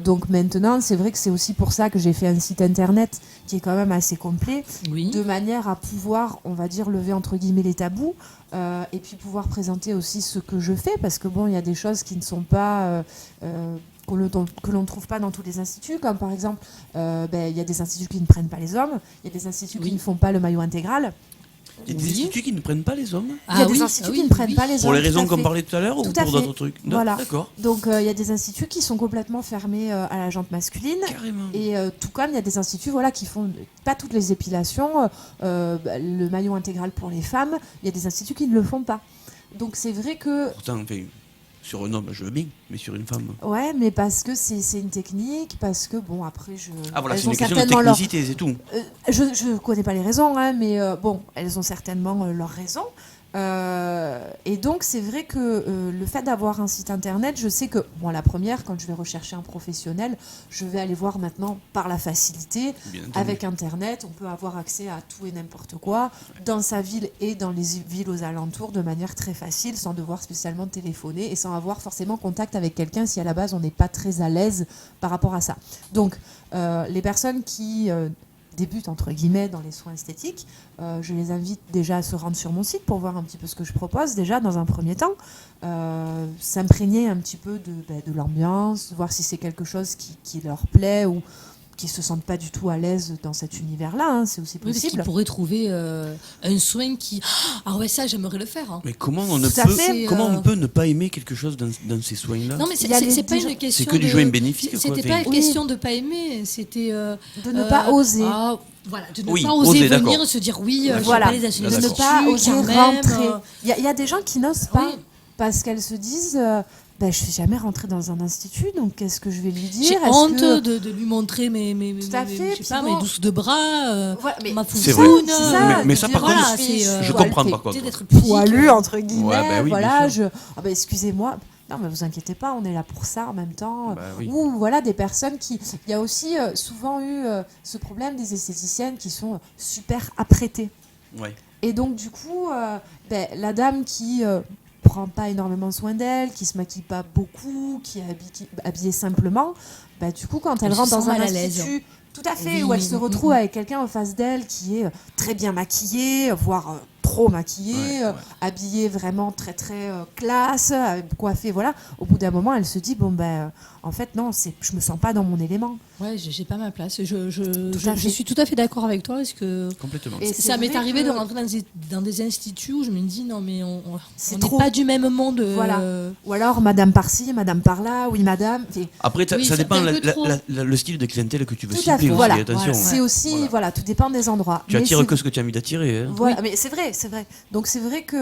Speaker 6: Donc maintenant, c'est vrai que c'est aussi pour ça que j'ai fait un site internet qui est quand même assez complet,
Speaker 5: Oui.
Speaker 6: de manière à pouvoir, on va dire, lever entre guillemets les tabous, et puis pouvoir présenter aussi ce que je fais, parce que il y a des choses qui ne sont pas... que l'on ne trouve pas dans tous les instituts, comme par exemple, il y a des instituts qui ne prennent pas les hommes, il y a des instituts qui ne font pas le maillot intégral.
Speaker 4: Il y a des instituts qui ne prennent pas les hommes
Speaker 6: Il y a des instituts qui ne prennent pas les hommes.
Speaker 4: pour les raisons
Speaker 6: tout à
Speaker 4: qu'on
Speaker 6: fait.
Speaker 4: parlait tout à l'heure ou
Speaker 6: Tout à
Speaker 4: pour
Speaker 6: fait.
Speaker 4: d'autres trucs.
Speaker 6: Voilà.
Speaker 4: D'accord.
Speaker 6: Donc il y a des instituts qui sont complètement fermés à la jante masculine.
Speaker 4: Carrément.
Speaker 6: Et tout comme il y a des instituts qui font pas toutes les épilations, le maillot intégral pour les femmes, il y a des instituts qui ne le font pas. Donc c'est vrai que...
Speaker 4: Pourtant, sur un homme, je veux bien, mais sur une femme.
Speaker 6: Ouais, mais parce que c'est une technique, parce que après
Speaker 4: Ah voilà,
Speaker 6: elles
Speaker 4: c'est une
Speaker 6: ont
Speaker 4: question de
Speaker 6: certainement leur-
Speaker 4: technicité, c'est tout.
Speaker 6: Je connais pas les raisons, hein, mais elles ont certainement leurs raisons. Et donc c'est vrai que le fait d'avoir un site internet, je sais que la première, quand je vais rechercher un professionnel, je vais aller voir maintenant par la facilité.
Speaker 4: Bien entendu.
Speaker 6: Avec internet, on peut avoir accès à tout et n'importe quoi dans sa ville et dans les villes aux alentours de manière très facile, sans devoir spécialement téléphoner et sans avoir forcément contact avec quelqu'un si à la base on n'est pas très à l'aise par rapport à ça. Donc les personnes qui débutent entre guillemets dans les soins esthétiques, je les invite déjà à se rendre sur mon site pour voir un petit peu ce que je propose déjà dans un premier temps, s'imprégner un petit peu de l'ambiance, voir si c'est quelque chose qui leur plaît ou qui se sentent pas du tout à l'aise dans cet univers-là, hein, c'est aussi
Speaker 5: Oui, parce qu'ils
Speaker 6: possible.
Speaker 5: pourraient trouver un soin qui... Ah ouais, ça, j'aimerais le faire. Hein.
Speaker 4: Mais comment on
Speaker 6: Tout à fait.
Speaker 4: on peut ne pas aimer quelque chose dans ces soins-là?
Speaker 5: Non, mais
Speaker 6: Il y a
Speaker 5: c'est pas
Speaker 6: des gens-
Speaker 5: une question
Speaker 4: C'est que du
Speaker 5: de...
Speaker 4: joint bénéfique, quoi.
Speaker 5: C'était pas une question de pas aimer, c'était...
Speaker 6: De ne pas oser.
Speaker 5: Voilà, de ne
Speaker 4: Oui,
Speaker 5: pas oser
Speaker 4: oser,
Speaker 5: venir
Speaker 4: d'accord.
Speaker 5: et se dire oui,
Speaker 6: Voilà.
Speaker 5: je vais pas les
Speaker 6: De
Speaker 5: acheter
Speaker 6: ne pas oser
Speaker 5: quand même,
Speaker 6: rentrer. Il y a des gens qui n'osent pas
Speaker 5: Oui.
Speaker 6: parce qu'elles se disent je ne vais jamais rentrer dans un institut, donc qu'est-ce que je vais lui dire?
Speaker 5: J'ai
Speaker 6: Est-ce
Speaker 5: honte
Speaker 6: que-
Speaker 5: de lui montrer mes
Speaker 6: Tout à fait,
Speaker 5: je sais
Speaker 6: puis
Speaker 5: pas,
Speaker 6: bon-
Speaker 5: mes douces de bras,
Speaker 6: Voilà, mais
Speaker 5: ma
Speaker 4: C'est
Speaker 5: foufoune.
Speaker 4: vrai.
Speaker 6: c'est ça,
Speaker 4: Mais ça,
Speaker 6: de
Speaker 4: par
Speaker 6: dire,
Speaker 5: contre,
Speaker 6: voilà,
Speaker 5: c'est,
Speaker 4: je
Speaker 6: poil,
Speaker 4: comprends
Speaker 6: t'es
Speaker 4: par contre.
Speaker 5: d'être pudique.
Speaker 6: poilu entre guillemets,
Speaker 4: Ouais, bah oui,
Speaker 6: voilà,
Speaker 4: bien
Speaker 6: excusez-moi. Non, mais vous inquiétez pas, on est là pour ça en même temps.
Speaker 4: Bah oui.
Speaker 6: Ou voilà, des personnes qui... Il y a aussi souvent eu ce problème des esthéticiennes qui sont super apprêtées.
Speaker 4: Ouais.
Speaker 6: Et donc du coup, la dame qui prend pas énormément soin d'elle, qui se maquille pas beaucoup, qui est habillée simplement, du coup quand elle
Speaker 5: Elle se
Speaker 6: rentre dans
Speaker 5: sent
Speaker 6: un
Speaker 5: mal à l'aise.
Speaker 6: institut, tout à fait,
Speaker 5: Oui,
Speaker 6: où elle se retrouve avec quelqu'un en face d'elle qui est très bien maquillé, voire trop maquillé, habillé vraiment très très classe, coiffé, voilà. Au bout d'un moment, elle se dit en fait non, je me sens pas dans mon élément.
Speaker 5: Ouais, j'ai pas ma place. Je
Speaker 6: fait.
Speaker 5: suis tout à fait d'accord avec toi parce que
Speaker 4: Complètement.
Speaker 6: Et
Speaker 5: ça
Speaker 6: c'est
Speaker 5: m'est
Speaker 6: vrai
Speaker 5: arrivé de
Speaker 6: que-
Speaker 5: rentrer dans des instituts où je me dis non mais on
Speaker 6: C'est
Speaker 5: n'est
Speaker 6: trop.
Speaker 5: pas du même monde.
Speaker 6: Voilà. Ou alors madame par-ci, madame par-là, oui madame.
Speaker 4: Après,
Speaker 5: Oui,
Speaker 4: ça
Speaker 5: ça
Speaker 4: dépend
Speaker 5: fait un peu trop.
Speaker 4: le style de clientèle que tu veux
Speaker 6: Tout à
Speaker 4: cibler
Speaker 6: fait,
Speaker 4: aussi,
Speaker 6: voilà.
Speaker 4: attention.
Speaker 6: C'est aussi,
Speaker 4: Voilà.
Speaker 6: tout dépend des endroits.
Speaker 4: Tu
Speaker 6: Mais
Speaker 4: attires
Speaker 6: c'est-
Speaker 4: que ce que tu as envie d'attirer. Hein.
Speaker 6: Voilà, mais c'est vrai. Donc c'est vrai que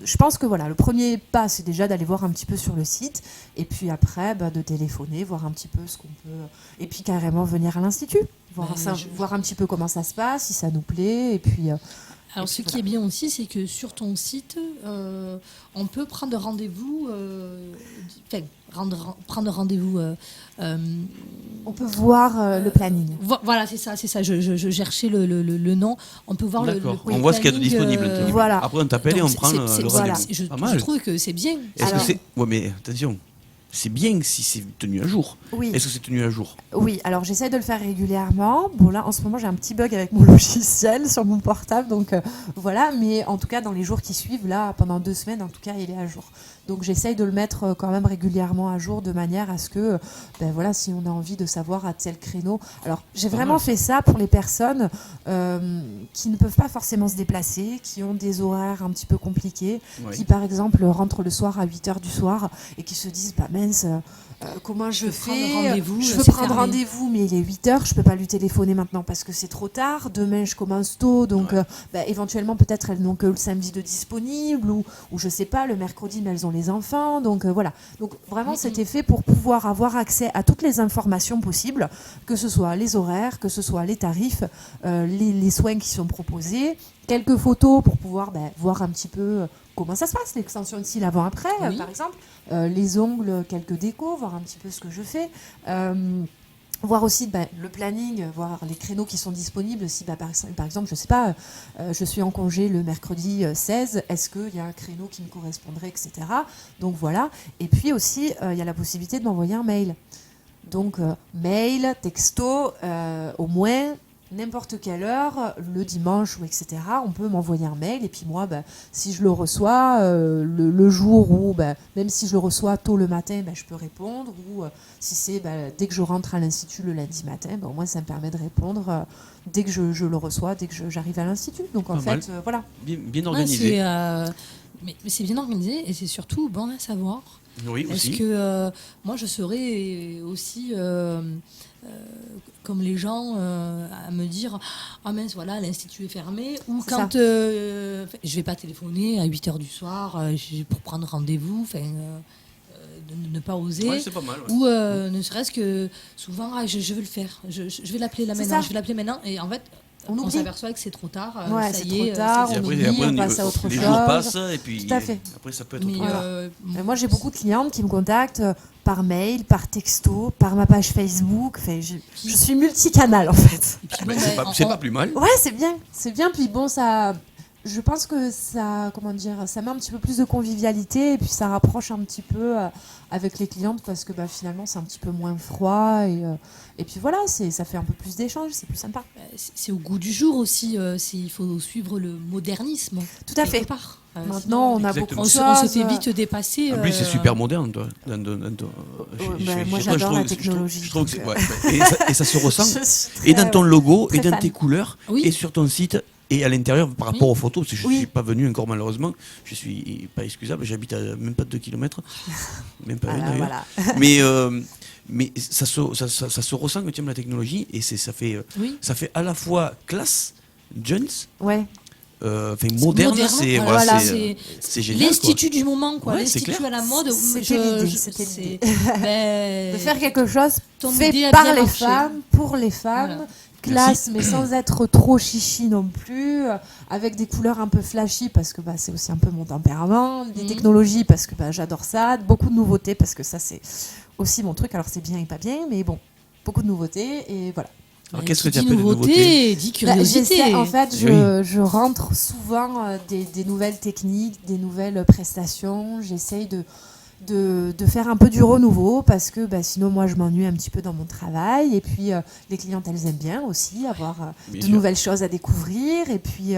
Speaker 6: je pense que le premier pas, c'est déjà d'aller voir un petit peu sur le site, et puis après de téléphoner, voir un petit peu ce qu'on peut, et puis carrément venir à l'institut, voir un petit peu comment ça se passe, si ça nous plaît, et puis.
Speaker 5: Alors, ce qui est bien aussi, c'est que sur ton site, on peut prendre rendez-vous. Prendre rendez-vous.
Speaker 6: On peut voir le planning.
Speaker 5: Voilà, c'est ça. Je cherchais le nom. On peut voir le
Speaker 4: D'accord.
Speaker 5: planning,
Speaker 4: On voit ce qu'il y a de disponible. entre guillemets.
Speaker 6: voilà.
Speaker 4: Après, on t'appelle et on
Speaker 5: Donc,
Speaker 4: prend le rendez-vous.
Speaker 6: voilà.
Speaker 5: Je
Speaker 4: Pas mal.
Speaker 5: trouve que c'est bien.
Speaker 4: Est-ce
Speaker 6: Alors-
Speaker 4: que c'est. Ouais, mais attention. C'est bien si c'est tenu à jour.
Speaker 6: Oui.
Speaker 4: Est-ce que c'est tenu à jour?
Speaker 6: Oui, alors j'essaie de le faire régulièrement. Bon, là, en ce moment, j'ai un petit bug avec mon logiciel sur mon portable, donc voilà. Mais en tout cas, dans les jours qui suivent, là, pendant 2 semaines, en tout cas, il est à jour. Donc j'essaye de le mettre quand même régulièrement à jour, de manière à ce que, si on a envie de savoir à tel créneau. Alors, j'ai vraiment fait ça pour les personnes qui ne peuvent pas forcément se déplacer, qui ont des horaires un petit peu compliqués,
Speaker 4: Oui.
Speaker 6: qui, par exemple, rentrent le soir à 8h du soir et qui se disent, mince, comment je
Speaker 5: veux
Speaker 6: fais
Speaker 5: prendre rendez-vous,
Speaker 6: Je veux
Speaker 5: c'est
Speaker 6: prendre
Speaker 5: fermé.
Speaker 6: rendez-vous, mais il est 8h, je peux pas lui téléphoner maintenant parce que c'est trop tard. Demain, je commence tôt, donc éventuellement, peut-être elles n'ont que le samedi de disponible, ou je sais pas, le mercredi, mais elles ont les enfants, donc voilà. Donc vraiment, c'était fait pour pouvoir avoir accès à toutes les informations possibles, que ce soit les horaires, que ce soit les tarifs, les soins qui sont proposés, quelques photos pour pouvoir voir un petit peu comment ça se passe, l'extension de cils avant-après,
Speaker 5: Oui.
Speaker 6: par exemple, les ongles, quelques décos, voir un petit peu ce que je fais. Voir aussi le planning, voir les créneaux qui sont disponibles. Si par exemple, je sais pas, je suis en congé le mercredi 16, est-ce qu'il y a un créneau qui me correspondrait, etc. Donc voilà. Et puis aussi, il y a la possibilité de m'envoyer un mail. Donc mail, texto, au moins n'importe quelle heure, le dimanche ou etc. On peut m'envoyer un mail, et puis moi, si je le reçois le jour où, même si je le reçois tôt le matin, je peux répondre, ou si c'est dès que je rentre à l'institut le lundi matin, au moins ça me permet de répondre dès que je le reçois, dès que j'arrive à l'institut. Donc en
Speaker 4: Pas mal.
Speaker 6: fait, voilà.
Speaker 4: Bien organisé.
Speaker 5: Mais c'est bien organisé, et c'est surtout bon à savoir.
Speaker 4: Oui,
Speaker 5: Parce
Speaker 4: aussi.
Speaker 5: que moi, je serais aussi comme les gens à me dire ah mince, voilà, l'institut est fermé. Ou
Speaker 6: C'est
Speaker 5: quand
Speaker 6: ça.
Speaker 5: je vais pas téléphoner à 8h du soir pour prendre rendez-vous, de ne pas oser.
Speaker 4: Ouais, c'est pas mal. Ouais.
Speaker 5: Ou ne serait-ce que souvent, je vais le faire. Je vais l'appeler là
Speaker 6: C'est
Speaker 5: maintenant.
Speaker 6: ça.
Speaker 5: Je vais l'appeler maintenant. Et en fait,
Speaker 6: On
Speaker 5: on
Speaker 6: oublie.
Speaker 5: s'apaperçoit que c'est trop tard.
Speaker 6: Ouais,
Speaker 5: ça
Speaker 6: c'est
Speaker 5: y est,
Speaker 6: trop tard,
Speaker 5: c'est
Speaker 6: on
Speaker 5: fini.
Speaker 6: oublie, on passe à autre
Speaker 4: les
Speaker 6: chose.
Speaker 4: jours passent et puis
Speaker 6: Tout à fait.
Speaker 4: après ça peut être
Speaker 5: Mais,
Speaker 4: trop tard.
Speaker 6: Moi, j'ai beaucoup de clientes qui me contactent par mail, par texto, par ma page Facebook. Enfin, je suis multicanal en fait.
Speaker 5: Et puis,
Speaker 4: Ah ben,
Speaker 5: bon,
Speaker 4: c'est pas plus mal.
Speaker 6: Ouais, c'est bien. Puis bon, ça, je pense que ça, ça met un petit peu plus de convivialité, et puis ça rapproche un petit peu avec les clientes, parce que finalement c'est un petit peu moins froid, et puis voilà, ça fait un peu plus d'échanges, c'est plus sympa.
Speaker 5: c'est au goût du jour aussi. Il faut suivre le modernisme.
Speaker 6: Tout à fait.
Speaker 5: quelque part.
Speaker 6: Maintenant,
Speaker 5: Sinon,
Speaker 6: on a
Speaker 4: Exactement.
Speaker 6: beaucoup de
Speaker 5: on se
Speaker 6: choses.
Speaker 5: fait vite dépasser.
Speaker 4: En plus, c'est super moderne, toi.
Speaker 6: Moi, j'adore la technologie,
Speaker 4: Je trouve que
Speaker 6: donc,
Speaker 4: et ça se ressent.
Speaker 6: Je suis très-
Speaker 4: Et dans ton logo,
Speaker 6: très
Speaker 4: et dans
Speaker 6: fan.
Speaker 4: tes couleurs,
Speaker 5: Oui.
Speaker 4: et sur ton site, et à l'intérieur par rapport aux photos, parce que je ne
Speaker 6: Oui.
Speaker 4: suis pas venu encore malheureusement, je suis pas excusable, j'habite à même pas 2 km, même pas une d'ailleurs.
Speaker 6: Voilà.
Speaker 4: Mais ça se ressent que tu aimes la technologie, et ça fait à la fois classe, jeunes,
Speaker 6: Ouais.
Speaker 4: moderne,
Speaker 5: voilà,
Speaker 4: c'est génial.
Speaker 5: l'institut du moment, quoi.
Speaker 4: Ouais, c'est
Speaker 5: L'institut
Speaker 4: clair.
Speaker 5: à la mode.
Speaker 6: C'était l'idée.
Speaker 5: De
Speaker 6: De faire quelque chose
Speaker 5: ton
Speaker 6: fait
Speaker 5: idée a
Speaker 6: par
Speaker 5: bien
Speaker 6: les
Speaker 5: marché.
Speaker 6: femmes, pour les femmes,
Speaker 5: Voilà.
Speaker 6: classe, mais sans être trop chichi non plus, avec des couleurs un peu flashy, parce que c'est aussi un peu mon tempérament, des technologies, parce que j'adore ça, beaucoup de nouveautés, parce que ça c'est aussi mon truc. Alors c'est bien et pas bien, mais bon, beaucoup de nouveautés, et voilà.
Speaker 4: Alors, qu'est-ce que tu
Speaker 5: Dis
Speaker 4: appelles nouveauté
Speaker 5: nouveauté, dis curiosité.
Speaker 6: J'essaie, en fait,
Speaker 4: Oui.
Speaker 6: je rentre souvent des nouvelles techniques, des nouvelles prestations. J'essaye de faire un peu du renouveau parce que sinon moi je m'ennuie un petit peu dans mon travail et puis les clientes elles aiment bien aussi avoir
Speaker 4: Bien
Speaker 6: de
Speaker 4: sûr.
Speaker 6: nouvelles choses à découvrir et puis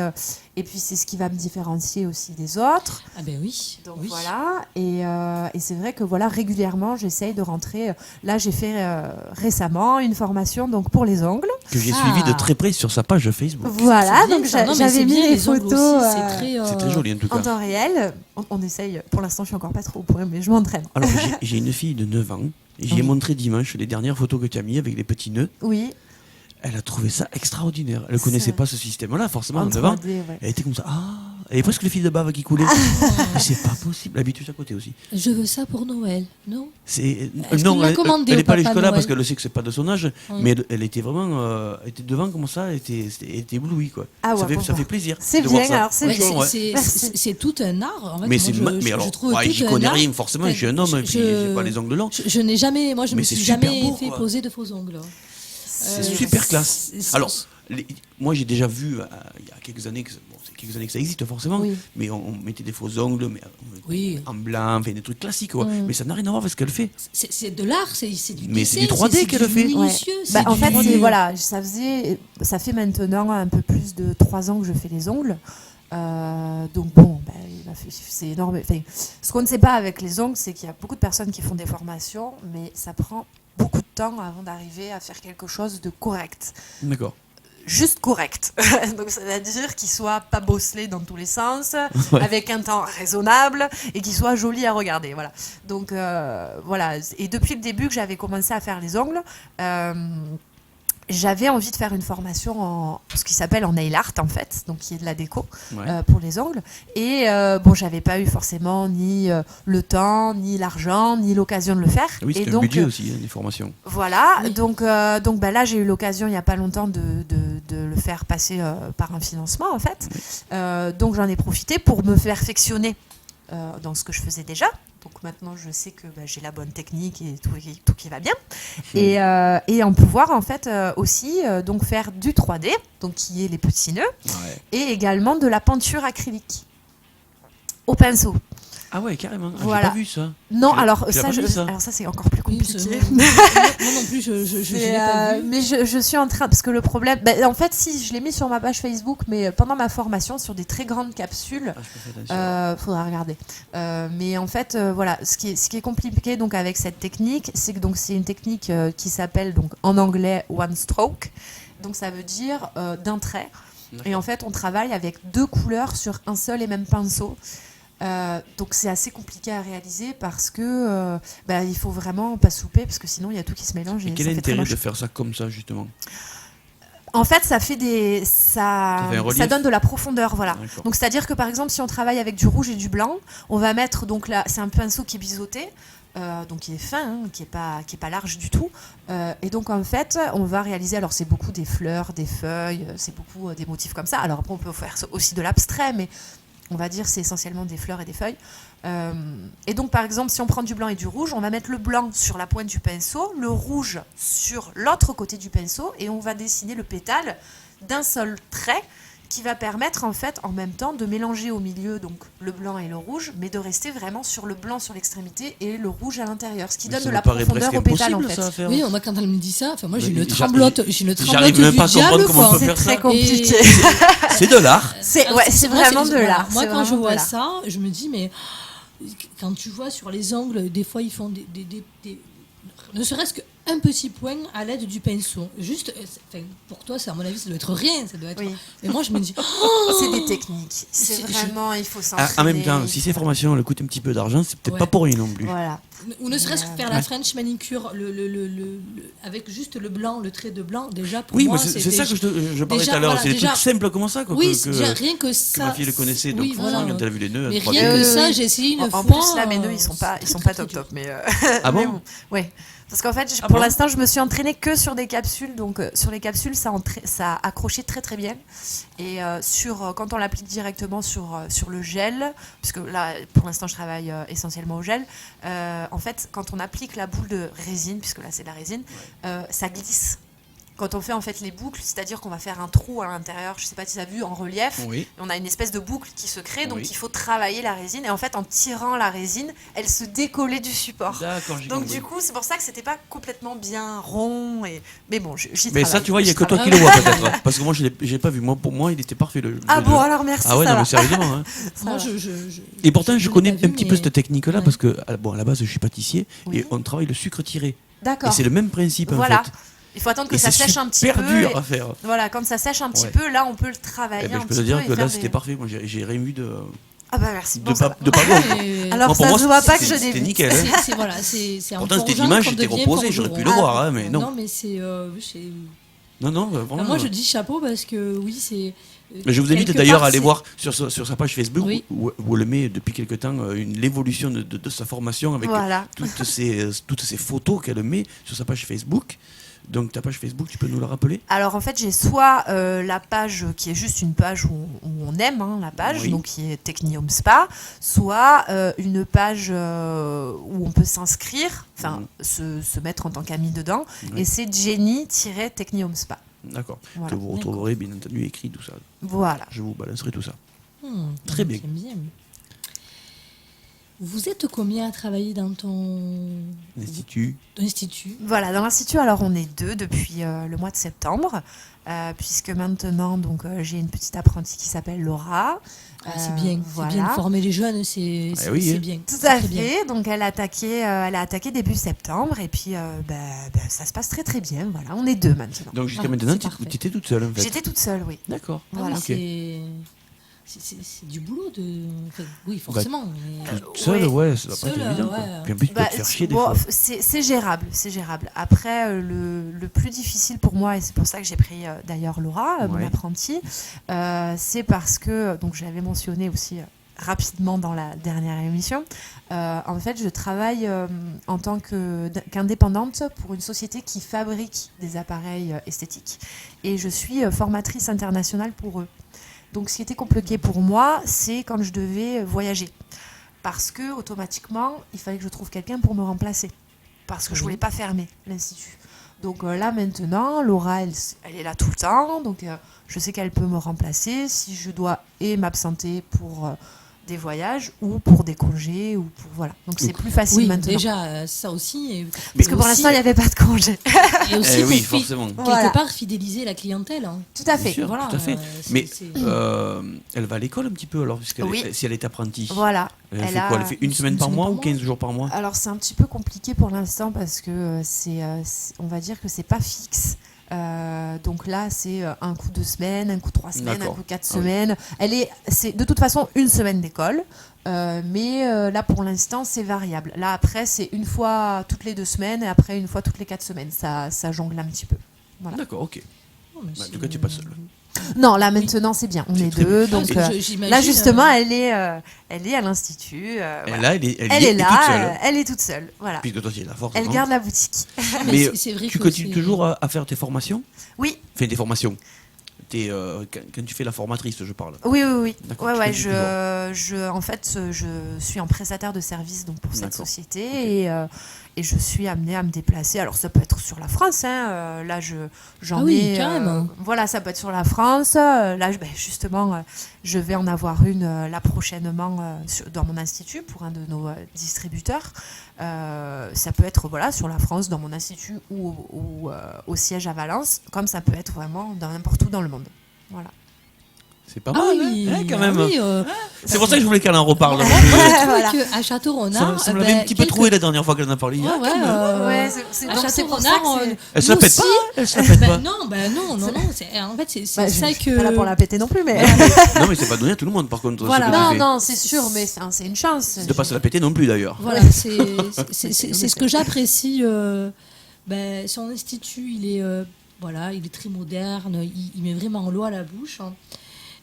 Speaker 6: c'est ce qui va me différencier aussi des autres.
Speaker 5: Ah ben oui.
Speaker 6: Donc
Speaker 5: oui.
Speaker 6: voilà, et c'est vrai que voilà, régulièrement j'essaye de rentrer. Là j'ai fait récemment une formation donc pour les ongles.
Speaker 4: Que j'ai suivi de très près sur sa page Facebook.
Speaker 6: Voilà,
Speaker 5: C'est bien,
Speaker 6: donc
Speaker 5: ça. Non, mais
Speaker 6: j'avais
Speaker 5: c'est
Speaker 6: mis
Speaker 5: bien,
Speaker 6: les
Speaker 5: ongles
Speaker 6: photos
Speaker 5: aussi, c'est très,
Speaker 4: C'est très joli en tout
Speaker 6: en
Speaker 4: cas.
Speaker 6: temps réel. On essaye, pour l'instant je suis encore pas trop au point, mais je m'entraîne.
Speaker 4: Alors j'ai une fille de 9 ans. Et j'y ai montré dimanche les dernières photos que tu as mis avec les petits nœuds.
Speaker 6: Oui,
Speaker 4: Elle a trouvé ça extraordinaire. Elle ne connaissait pas ce système-là, forcément,
Speaker 6: en
Speaker 4: à 9 ans.
Speaker 6: 3D, ouais.
Speaker 4: Elle était comme ça. Ah, elle avait presque le fil de bave qui coulait. Mais c'est pas possible. L'habitude à côté aussi.
Speaker 5: Je veux ça pour Noël, non?
Speaker 4: C'est
Speaker 5: Est-ce
Speaker 4: non,
Speaker 5: qu'on l'a
Speaker 4: elle
Speaker 5: commandé
Speaker 4: n'est
Speaker 5: au
Speaker 4: pas allée
Speaker 5: Papa
Speaker 4: jusque-là
Speaker 5: Noël
Speaker 4: parce qu'elle sait que c'est pas de son âge.
Speaker 5: Oui.
Speaker 4: Mais elle était vraiment, elle était devant comme ça. Elle était éblouie quoi.
Speaker 6: Ah ouais,
Speaker 4: ça
Speaker 6: bon,
Speaker 4: fait plaisir.
Speaker 6: c'est
Speaker 4: de voir
Speaker 6: bien,
Speaker 4: ça.
Speaker 6: alors c'est
Speaker 5: Ouais,
Speaker 6: bien.
Speaker 4: Ouais.
Speaker 5: c'est tout un art. En fait,
Speaker 4: Mais
Speaker 5: moi,
Speaker 4: c'est mais
Speaker 5: je
Speaker 4: alors,
Speaker 5: trouve
Speaker 4: ouais,
Speaker 5: tout
Speaker 4: j'y
Speaker 5: un
Speaker 4: connais
Speaker 5: art.
Speaker 4: rien forcément. Je suis un homme et puis j'ai pas les ongles longs.
Speaker 5: Je n'ai jamais, moi je
Speaker 4: Mais
Speaker 5: me
Speaker 4: c'est
Speaker 5: suis
Speaker 4: super
Speaker 5: jamais
Speaker 4: beau,
Speaker 5: fait
Speaker 4: quoi.
Speaker 5: poser de faux ongles.
Speaker 4: C'est super classe. Alors, moi j'ai déjà vu il y a quelques années c'est quelques années que ça existe forcément,
Speaker 6: Oui.
Speaker 4: mais on mettait des faux ongles, mais
Speaker 5: Oui.
Speaker 4: en blanc, enfin, des trucs classiques quoi. Mais ça n'a rien à voir avec ce qu'elle fait.
Speaker 5: C'est de l'art, c'est du
Speaker 4: Mais c'est
Speaker 5: dessin,
Speaker 4: du 3D qu'elle
Speaker 5: du
Speaker 4: fait.
Speaker 5: minutieux,
Speaker 6: Ouais.
Speaker 5: c'est
Speaker 6: En
Speaker 5: du-
Speaker 6: fait,
Speaker 4: du-
Speaker 6: voilà, ça fait maintenant un peu plus de 3 ans que je fais les ongles. Donc bon, c'est énorme. Enfin, ce qu'on ne sait pas avec les ongles, c'est qu'il y a beaucoup de personnes qui font des formations, mais ça prend beaucoup de temps avant d'arriver à faire quelque chose de correct.
Speaker 4: D'accord.
Speaker 6: Juste correct. Donc ça veut dire qu'il soit pas bosselé dans tous les sens,
Speaker 4: Ouais.
Speaker 6: avec un temps raisonnable et qu'il soit joli à regarder. Voilà. Donc voilà. Et depuis le début que j'avais commencé à faire les ongles, j'avais envie de faire une formation en ce qui s'appelle en nail art en fait, donc qui est de la déco
Speaker 4: Ouais.
Speaker 6: pour les ongles. Et bon, j'avais pas eu forcément ni le temps, ni l'argent, ni l'occasion de le faire.
Speaker 4: Oui,
Speaker 6: et
Speaker 4: c'est un
Speaker 6: donc
Speaker 4: budget aussi, des formations.
Speaker 6: voilà,
Speaker 5: Oui.
Speaker 6: donc là j'ai eu l'occasion il n'y a pas longtemps de le faire passer par un financement en fait. Donc j'en ai profité pour me perfectionner dans ce que je faisais déjà. Donc maintenant je sais que j'ai la bonne technique et tout qui va bien. Et en pouvoir en fait aussi donc faire du 3D, donc qui est les petits nœuds,
Speaker 4: Ouais.
Speaker 6: et également de la peinture acrylique au pinceau.
Speaker 4: Ah ouais, carrément. Ah,
Speaker 6: Voilà.
Speaker 4: J'ai pas vu ça.
Speaker 6: Non,
Speaker 4: Tu l'as-
Speaker 6: alors
Speaker 4: tu l'as
Speaker 6: ça,
Speaker 4: pas vu, ça
Speaker 6: alors ça c'est encore plus
Speaker 5: Oui,
Speaker 6: compliqué.
Speaker 5: moi non plus, je
Speaker 6: C'est,
Speaker 5: l'ai pas vu.
Speaker 6: mais je suis en train, parce que le problème, en fait, si je l'ai mis sur ma page Facebook, mais pendant ma formation sur des très grandes capsules,
Speaker 4: Ah, je peux faire attention.
Speaker 6: faudra regarder. Mais en fait, voilà, ce qui est compliqué donc avec cette technique, c'est que donc c'est une technique qui s'appelle donc en anglais one stroke, donc ça veut dire d'un trait. Et en fait, on travaille avec 2 couleurs sur un seul et même pinceau. Donc c'est assez compliqué à réaliser parce que il faut vraiment pas souper parce que sinon il y a tout qui se mélange et
Speaker 4: Et quel
Speaker 6: ça
Speaker 4: est
Speaker 6: fait très
Speaker 4: l'intérêt
Speaker 6: moche.
Speaker 4: de faire ça comme ça justement?
Speaker 6: En fait, ça fait
Speaker 4: Ça fait un relief.
Speaker 6: ça donne de la profondeur, voilà.
Speaker 4: D'accord.
Speaker 6: Donc c'est-à-dire que par exemple, si on travaille avec du rouge et du blanc, on va mettre donc là, c'est un pinceau qui est biseauté. Donc qui est fin, hein, qui est pas large du tout. Et donc en fait, on va réaliser. Alors c'est beaucoup des fleurs, des feuilles, c'est beaucoup des motifs comme ça. Alors après, on peut faire aussi de l'abstrait, mais on va dire c'est essentiellement des fleurs et des feuilles. Et donc par exemple, si on prend du blanc et du rouge, on va mettre le blanc sur la pointe du pinceau, le rouge sur l'autre côté du pinceau, et on va dessiner le pétale d'un seul trait qui va permettre en fait en même temps de mélanger au milieu donc le blanc et le rouge, mais de rester vraiment sur le blanc sur l'extrémité et le rouge à l'intérieur, ce qui
Speaker 4: Mais
Speaker 6: donne
Speaker 4: ça
Speaker 6: de
Speaker 4: me
Speaker 6: la
Speaker 4: paraît
Speaker 6: profondeur
Speaker 4: presque
Speaker 6: au pétale en
Speaker 4: impossible,
Speaker 6: fait.
Speaker 4: ça, à faire.
Speaker 5: Oui, moi quand elle me dit ça, enfin moi j'ai
Speaker 4: Mais
Speaker 5: une tremblote
Speaker 4: j'arrive même
Speaker 5: du
Speaker 4: pas à comprendre
Speaker 5: diable
Speaker 4: comment on
Speaker 5: quoi.
Speaker 4: peut
Speaker 6: C'est
Speaker 4: faire
Speaker 6: très
Speaker 4: ça.
Speaker 6: compliqué.
Speaker 4: C'est de l'art.
Speaker 6: C'est
Speaker 5: Moi,
Speaker 6: vraiment de
Speaker 5: voilà,
Speaker 6: l'art.
Speaker 5: Moi
Speaker 6: c'est
Speaker 5: quand je
Speaker 6: vraiment de
Speaker 5: vois
Speaker 6: l'art.
Speaker 5: ça, je me dis mais quand tu vois sur les ongles, des fois ils font des ne serait-ce qu'un petit point à l'aide du pinceau. Juste, pour toi, à mon avis, ça doit être rien. Ça doit être...
Speaker 6: Oui.
Speaker 5: Mais moi, je me dis,
Speaker 6: C'est des techniques. C'est vraiment, il faut s'entraîner.
Speaker 4: En même temps, si ces formations elles coûtent un petit peu d'argent, c'est peut-être
Speaker 5: Ouais.
Speaker 4: pas pour rien non plus.
Speaker 6: Voilà.
Speaker 5: ou ne serait-ce que faire la French manicure avec juste le blanc, le trait de blanc, déjà pour
Speaker 4: Oui,
Speaker 5: moi,
Speaker 4: mais c'est ça que je parlais
Speaker 5: déjà,
Speaker 4: tout à l'heure.
Speaker 5: voilà,
Speaker 4: C'est des
Speaker 5: déjà-
Speaker 4: trucs simples comme ça. Quoi,
Speaker 5: Oui,
Speaker 4: que,
Speaker 5: c'est déjà rien que ça.
Speaker 4: que ma fille le connaissait. Donc
Speaker 5: Oui,
Speaker 4: forcément,
Speaker 5: voilà.
Speaker 4: quand elle a vu les nœuds,
Speaker 5: Mais
Speaker 4: elle
Speaker 5: rien
Speaker 4: croit
Speaker 5: que
Speaker 4: bien.
Speaker 5: ça, j'ai essayé une
Speaker 6: En
Speaker 5: fois.
Speaker 6: plus, là, mes nœuds, ils sont pas
Speaker 5: très,
Speaker 6: top
Speaker 5: dur.
Speaker 6: top. Mais
Speaker 4: Ah bon
Speaker 6: mais ouais. Parce qu'en fait,
Speaker 4: Ah
Speaker 6: pour
Speaker 4: bon
Speaker 6: l'instant, je me suis entraînée que sur des capsules. Donc, sur les capsules, ça accrochait très très bien. Et quand on l'applique directement sur le gel, puisque là, pour l'instant, je travaille essentiellement au gel, en fait, quand on applique la boule de résine, puisque là, c'est de la résine, ça glisse. quand on fait en fait les boucles, c'est-à-dire qu'on va faire un trou à l'intérieur, je sais pas si tu as vu, en relief,
Speaker 4: Oui.
Speaker 6: on a une espèce de boucle qui se crée, donc
Speaker 4: Oui.
Speaker 6: il faut travailler la résine, et en fait en tirant la résine, elle se décollait du support.
Speaker 4: D'accord, j'ai
Speaker 6: Donc
Speaker 4: compris.
Speaker 6: du coup, c'est pour ça que c'était pas complètement bien rond, mais bon, j'y
Speaker 4: Mais
Speaker 6: travaille.
Speaker 4: ça, tu vois, il n'y a
Speaker 6: j'y
Speaker 4: que toi qui
Speaker 6: travaille.
Speaker 4: le vois peut-être. Parce que moi, j'ai pas vu. Moi, pour moi, il était parfait.
Speaker 6: Ah bon, alors merci,
Speaker 4: Ah ouais,
Speaker 6: ça
Speaker 4: non,
Speaker 6: va.
Speaker 4: mais sérieusement. Hein.
Speaker 5: Moi,
Speaker 6: va.
Speaker 4: Et pourtant, je
Speaker 5: l'ai
Speaker 4: connais
Speaker 5: pas
Speaker 4: un
Speaker 5: vu,
Speaker 4: petit peu
Speaker 5: mais-
Speaker 4: cette technique-là
Speaker 5: Ouais.
Speaker 4: parce que, bon, à la base, je suis pâtissier
Speaker 6: Oui.
Speaker 4: et on travaille le sucre tiré. Et
Speaker 6: D'accord.
Speaker 4: c'est le même principe
Speaker 6: Voilà.
Speaker 4: en fait.
Speaker 6: Il faut attendre que
Speaker 4: Et
Speaker 6: ça
Speaker 4: c'est
Speaker 6: sèche un petit
Speaker 4: super
Speaker 6: peu.
Speaker 4: dur
Speaker 6: et-
Speaker 4: à faire.
Speaker 6: Voilà, quand ça sèche un petit
Speaker 4: Ouais.
Speaker 6: peu, là, on peut le travailler
Speaker 4: Eh ben,
Speaker 6: un
Speaker 4: je peux
Speaker 6: petit
Speaker 4: te dire
Speaker 6: peu et
Speaker 4: que là,
Speaker 6: faire
Speaker 4: c'était
Speaker 6: des-
Speaker 4: parfait. Moi, j'ai rien vu de
Speaker 6: Ah bah merci. Bon, ça va.
Speaker 4: pas bon.
Speaker 5: Et-
Speaker 6: Alors
Speaker 4: Moi, pour
Speaker 6: ça
Speaker 4: moi,
Speaker 6: se voit pas que je
Speaker 4: c'était
Speaker 6: débute.
Speaker 4: nickel. Hein.
Speaker 5: c'est voilà, c'est en
Speaker 4: Pourtant, c'était
Speaker 5: forgeant
Speaker 4: dimanche,
Speaker 5: qu'on
Speaker 4: j'étais
Speaker 5: devient
Speaker 4: reposé, j'aurais pu le
Speaker 5: forgeron.
Speaker 4: voir, hein, mais non.
Speaker 5: Non, mais c'est
Speaker 4: Non, non, vraiment.
Speaker 5: moi je dis chapeau parce que oui, c'est.
Speaker 4: Mais je vous invite
Speaker 5: quelque
Speaker 4: d'ailleurs
Speaker 5: part,
Speaker 4: à aller
Speaker 5: c'est-
Speaker 4: voir sur sa page Facebook
Speaker 5: Oui.
Speaker 4: où elle met depuis quelque temps l'évolution de sa formation avec
Speaker 6: Voilà.
Speaker 4: toutes ces photos qu'elle met sur sa page Facebook. Donc ta page Facebook, tu peux nous la rappeler?
Speaker 6: Alors en fait, j'ai soit la page qui est juste une page où on aime la page,
Speaker 4: Oui.
Speaker 6: donc qui est Technium Spa, soit une page où on peut s'inscrire, enfin se mettre en tant qu'ami dedans,
Speaker 4: Oui.
Speaker 6: et c'est Jenny-Technium Spa.
Speaker 4: D'accord.
Speaker 6: Voilà.
Speaker 4: Que vous retrouverez bien entendu écrit tout ça.
Speaker 6: Voilà.
Speaker 4: Je vous balancerai tout ça.
Speaker 5: Très
Speaker 4: bien.
Speaker 5: bien. Vous êtes combien à travailler dans ton
Speaker 4: L'Institut.
Speaker 5: institut?
Speaker 6: Voilà, dans l'institut, alors on est 2 depuis le mois de septembre, puisque maintenant donc j'ai une petite apprentie qui s'appelle Laura.
Speaker 5: C'est bien,
Speaker 6: voilà.
Speaker 5: c'est bien de former les jeunes, c'est
Speaker 4: oui,
Speaker 5: c'est
Speaker 4: hein.
Speaker 5: bien.
Speaker 6: Tout
Speaker 5: c'est
Speaker 6: à
Speaker 5: très bien.
Speaker 6: fait. Donc elle a attaqué début septembre et puis ça se passe très très bien. Voilà, on est 2 maintenant.
Speaker 4: Donc jusqu'à
Speaker 5: Ah,
Speaker 4: maintenant,
Speaker 5: c'est
Speaker 4: tu
Speaker 5: parfait.
Speaker 4: étais toute seule en fait.
Speaker 6: J'étais toute seule, oui.
Speaker 4: D'accord.
Speaker 5: Ah oui,
Speaker 6: Voilà.
Speaker 4: Ok.
Speaker 5: c'est du boulot de. Enfin, oui, forcément. mais-
Speaker 4: Toute seule, ouais, ça doit pas
Speaker 5: Seule,
Speaker 4: être évident. Quoi.
Speaker 5: ouais.
Speaker 4: Puis en plus, tu peux
Speaker 6: Bah,
Speaker 4: te faire chier des
Speaker 6: bon,
Speaker 4: fois.
Speaker 6: c'est gérable, c'est gérable. Après, le plus difficile pour moi, et c'est pour ça que j'ai pris d'ailleurs Laura,
Speaker 4: Ouais.
Speaker 6: mon apprentie, c'est parce que, donc j'avais mentionné aussi rapidement dans la dernière émission, en fait, je travaille en tant qu'indépendante pour une société qui fabrique des appareils esthétiques, et je suis formatrice internationale pour eux. Donc, ce qui était compliqué pour moi, c'est quand je devais voyager. Parce que, automatiquement, il fallait que je trouve quelqu'un pour me remplacer. Parce que je voulais pas fermer l'institut. Donc là, maintenant, Laura, elle est là tout le temps. Donc, je sais qu'elle peut me remplacer si je dois m'absenter pour des voyages ou pour des congés. Ou pour, voilà. Donc, c'est plus facile
Speaker 5: Oui,
Speaker 6: maintenant.
Speaker 5: déjà, ça aussi.
Speaker 6: Parce que pour l'instant, il n'y avait pas de congé.
Speaker 5: Et aussi,
Speaker 4: Eh oui,
Speaker 5: pour
Speaker 4: forcément.
Speaker 5: quelque
Speaker 6: Voilà.
Speaker 5: part, fidéliser la clientèle. Hein.
Speaker 6: Tout à
Speaker 4: Bien
Speaker 6: fait.
Speaker 4: sûr,
Speaker 5: Voilà,
Speaker 4: tout à fait.
Speaker 5: c'est-
Speaker 4: Mais
Speaker 5: c'est-
Speaker 4: elle va à l'école un petit peu alors,
Speaker 6: Oui.
Speaker 4: si elle est apprentie.
Speaker 6: Voilà.
Speaker 4: Elle fait quoi? Elle fait une semaine par mois ou 15 jours par mois?
Speaker 6: Alors c'est un petit peu compliqué pour l'instant parce que on va dire que c'est pas fixe. Donc là c'est un coup 2 semaines, un coup 3 semaines, un
Speaker 4: D'accord.
Speaker 6: coup 4
Speaker 4: Ah oui.
Speaker 6: semaines. C'est de toute façon une semaine d'école, mais là pour l'instant c'est variable. Là après c'est une fois toutes les 2 semaines et après une fois toutes les 4 semaines. Ça jongle un petit peu. Voilà.
Speaker 4: D'accord, ok.
Speaker 5: Oh, mais
Speaker 4: Bah, en
Speaker 5: c'est-
Speaker 4: tout cas, tu es pas seule.
Speaker 6: Non là maintenant c'est bien, on
Speaker 4: C'est
Speaker 6: est
Speaker 4: très
Speaker 6: 2
Speaker 4: bien.
Speaker 6: donc
Speaker 5: Parce que j'imagine,
Speaker 6: là justement elle est à l'institut.
Speaker 4: Et
Speaker 6: voilà.
Speaker 4: là, elle
Speaker 6: Elle
Speaker 4: y
Speaker 6: est
Speaker 4: toute
Speaker 6: là,
Speaker 4: seule.
Speaker 6: elle est toute seule. Voilà.
Speaker 4: Puisque toi, tu es la force.
Speaker 6: Elle garde la boutique.
Speaker 4: Mais
Speaker 5: c'est vrai
Speaker 4: tu
Speaker 5: que
Speaker 4: continues
Speaker 5: c'est-
Speaker 4: toujours à faire tes formations?
Speaker 6: Oui.
Speaker 4: Enfin, des formations. Quand tu fais la formatrice, je parle.
Speaker 6: Oui, oui, oui.
Speaker 4: D'accord,
Speaker 6: Ouais,
Speaker 4: tu
Speaker 6: ouais,
Speaker 4: fais
Speaker 6: en fait, je suis en prestataire de service donc, pour cette
Speaker 4: D'accord.
Speaker 6: société et je suis amenée à me déplacer. Alors, ça peut être sur la France. Hein, là, j'en
Speaker 5: Ah oui,
Speaker 6: ai.
Speaker 5: carrément.
Speaker 6: Voilà, ça peut être sur la France. Là, justement, je vais en avoir une là prochainement dans mon institut pour un de nos distributeurs. Ça peut être voilà, sur la France, dans mon institut ou au siège à Valence, comme ça peut être vraiment n'importe où dans le monde. Voilà.
Speaker 4: C'est pas
Speaker 5: Ah
Speaker 4: mal,
Speaker 5: oui,
Speaker 4: hein, quand même.
Speaker 5: ah oui,
Speaker 4: C'est pour ça que je voulais qu'elle en reparle.
Speaker 6: Voilà.
Speaker 5: à Château-Renard,
Speaker 4: Ça me l'avait un petit peu
Speaker 5: quelques-
Speaker 4: trouvé la dernière fois qu'elle en a parlé.
Speaker 5: Ouais,
Speaker 4: Ah,
Speaker 5: ouais,
Speaker 4: quand même.
Speaker 6: Ouais, c'est
Speaker 5: à
Speaker 6: donc c'est pour ça
Speaker 5: Château-Renard,
Speaker 6: que c'est-
Speaker 4: Elle se la
Speaker 5: nous
Speaker 4: pète pas,
Speaker 5: aussi.
Speaker 4: hein, elle se la pète pas.
Speaker 5: Non, non. En fait, c'est
Speaker 6: Bah,
Speaker 5: ça
Speaker 6: je suis
Speaker 5: que.
Speaker 6: pas là pour la péter non plus, mais.
Speaker 4: Non, mais c'est pas donné à tout le monde, par contre.
Speaker 5: Voilà.
Speaker 4: ce que tu
Speaker 6: Non,
Speaker 4: fais.
Speaker 6: non, c'est sûr, mais c'est une chance.
Speaker 4: C'est de pas se la péter non plus, d'ailleurs.
Speaker 5: Voilà, c'est ce que j'apprécie. Son institut, il est très moderne, il met vraiment l'eau à la bouche. Hein.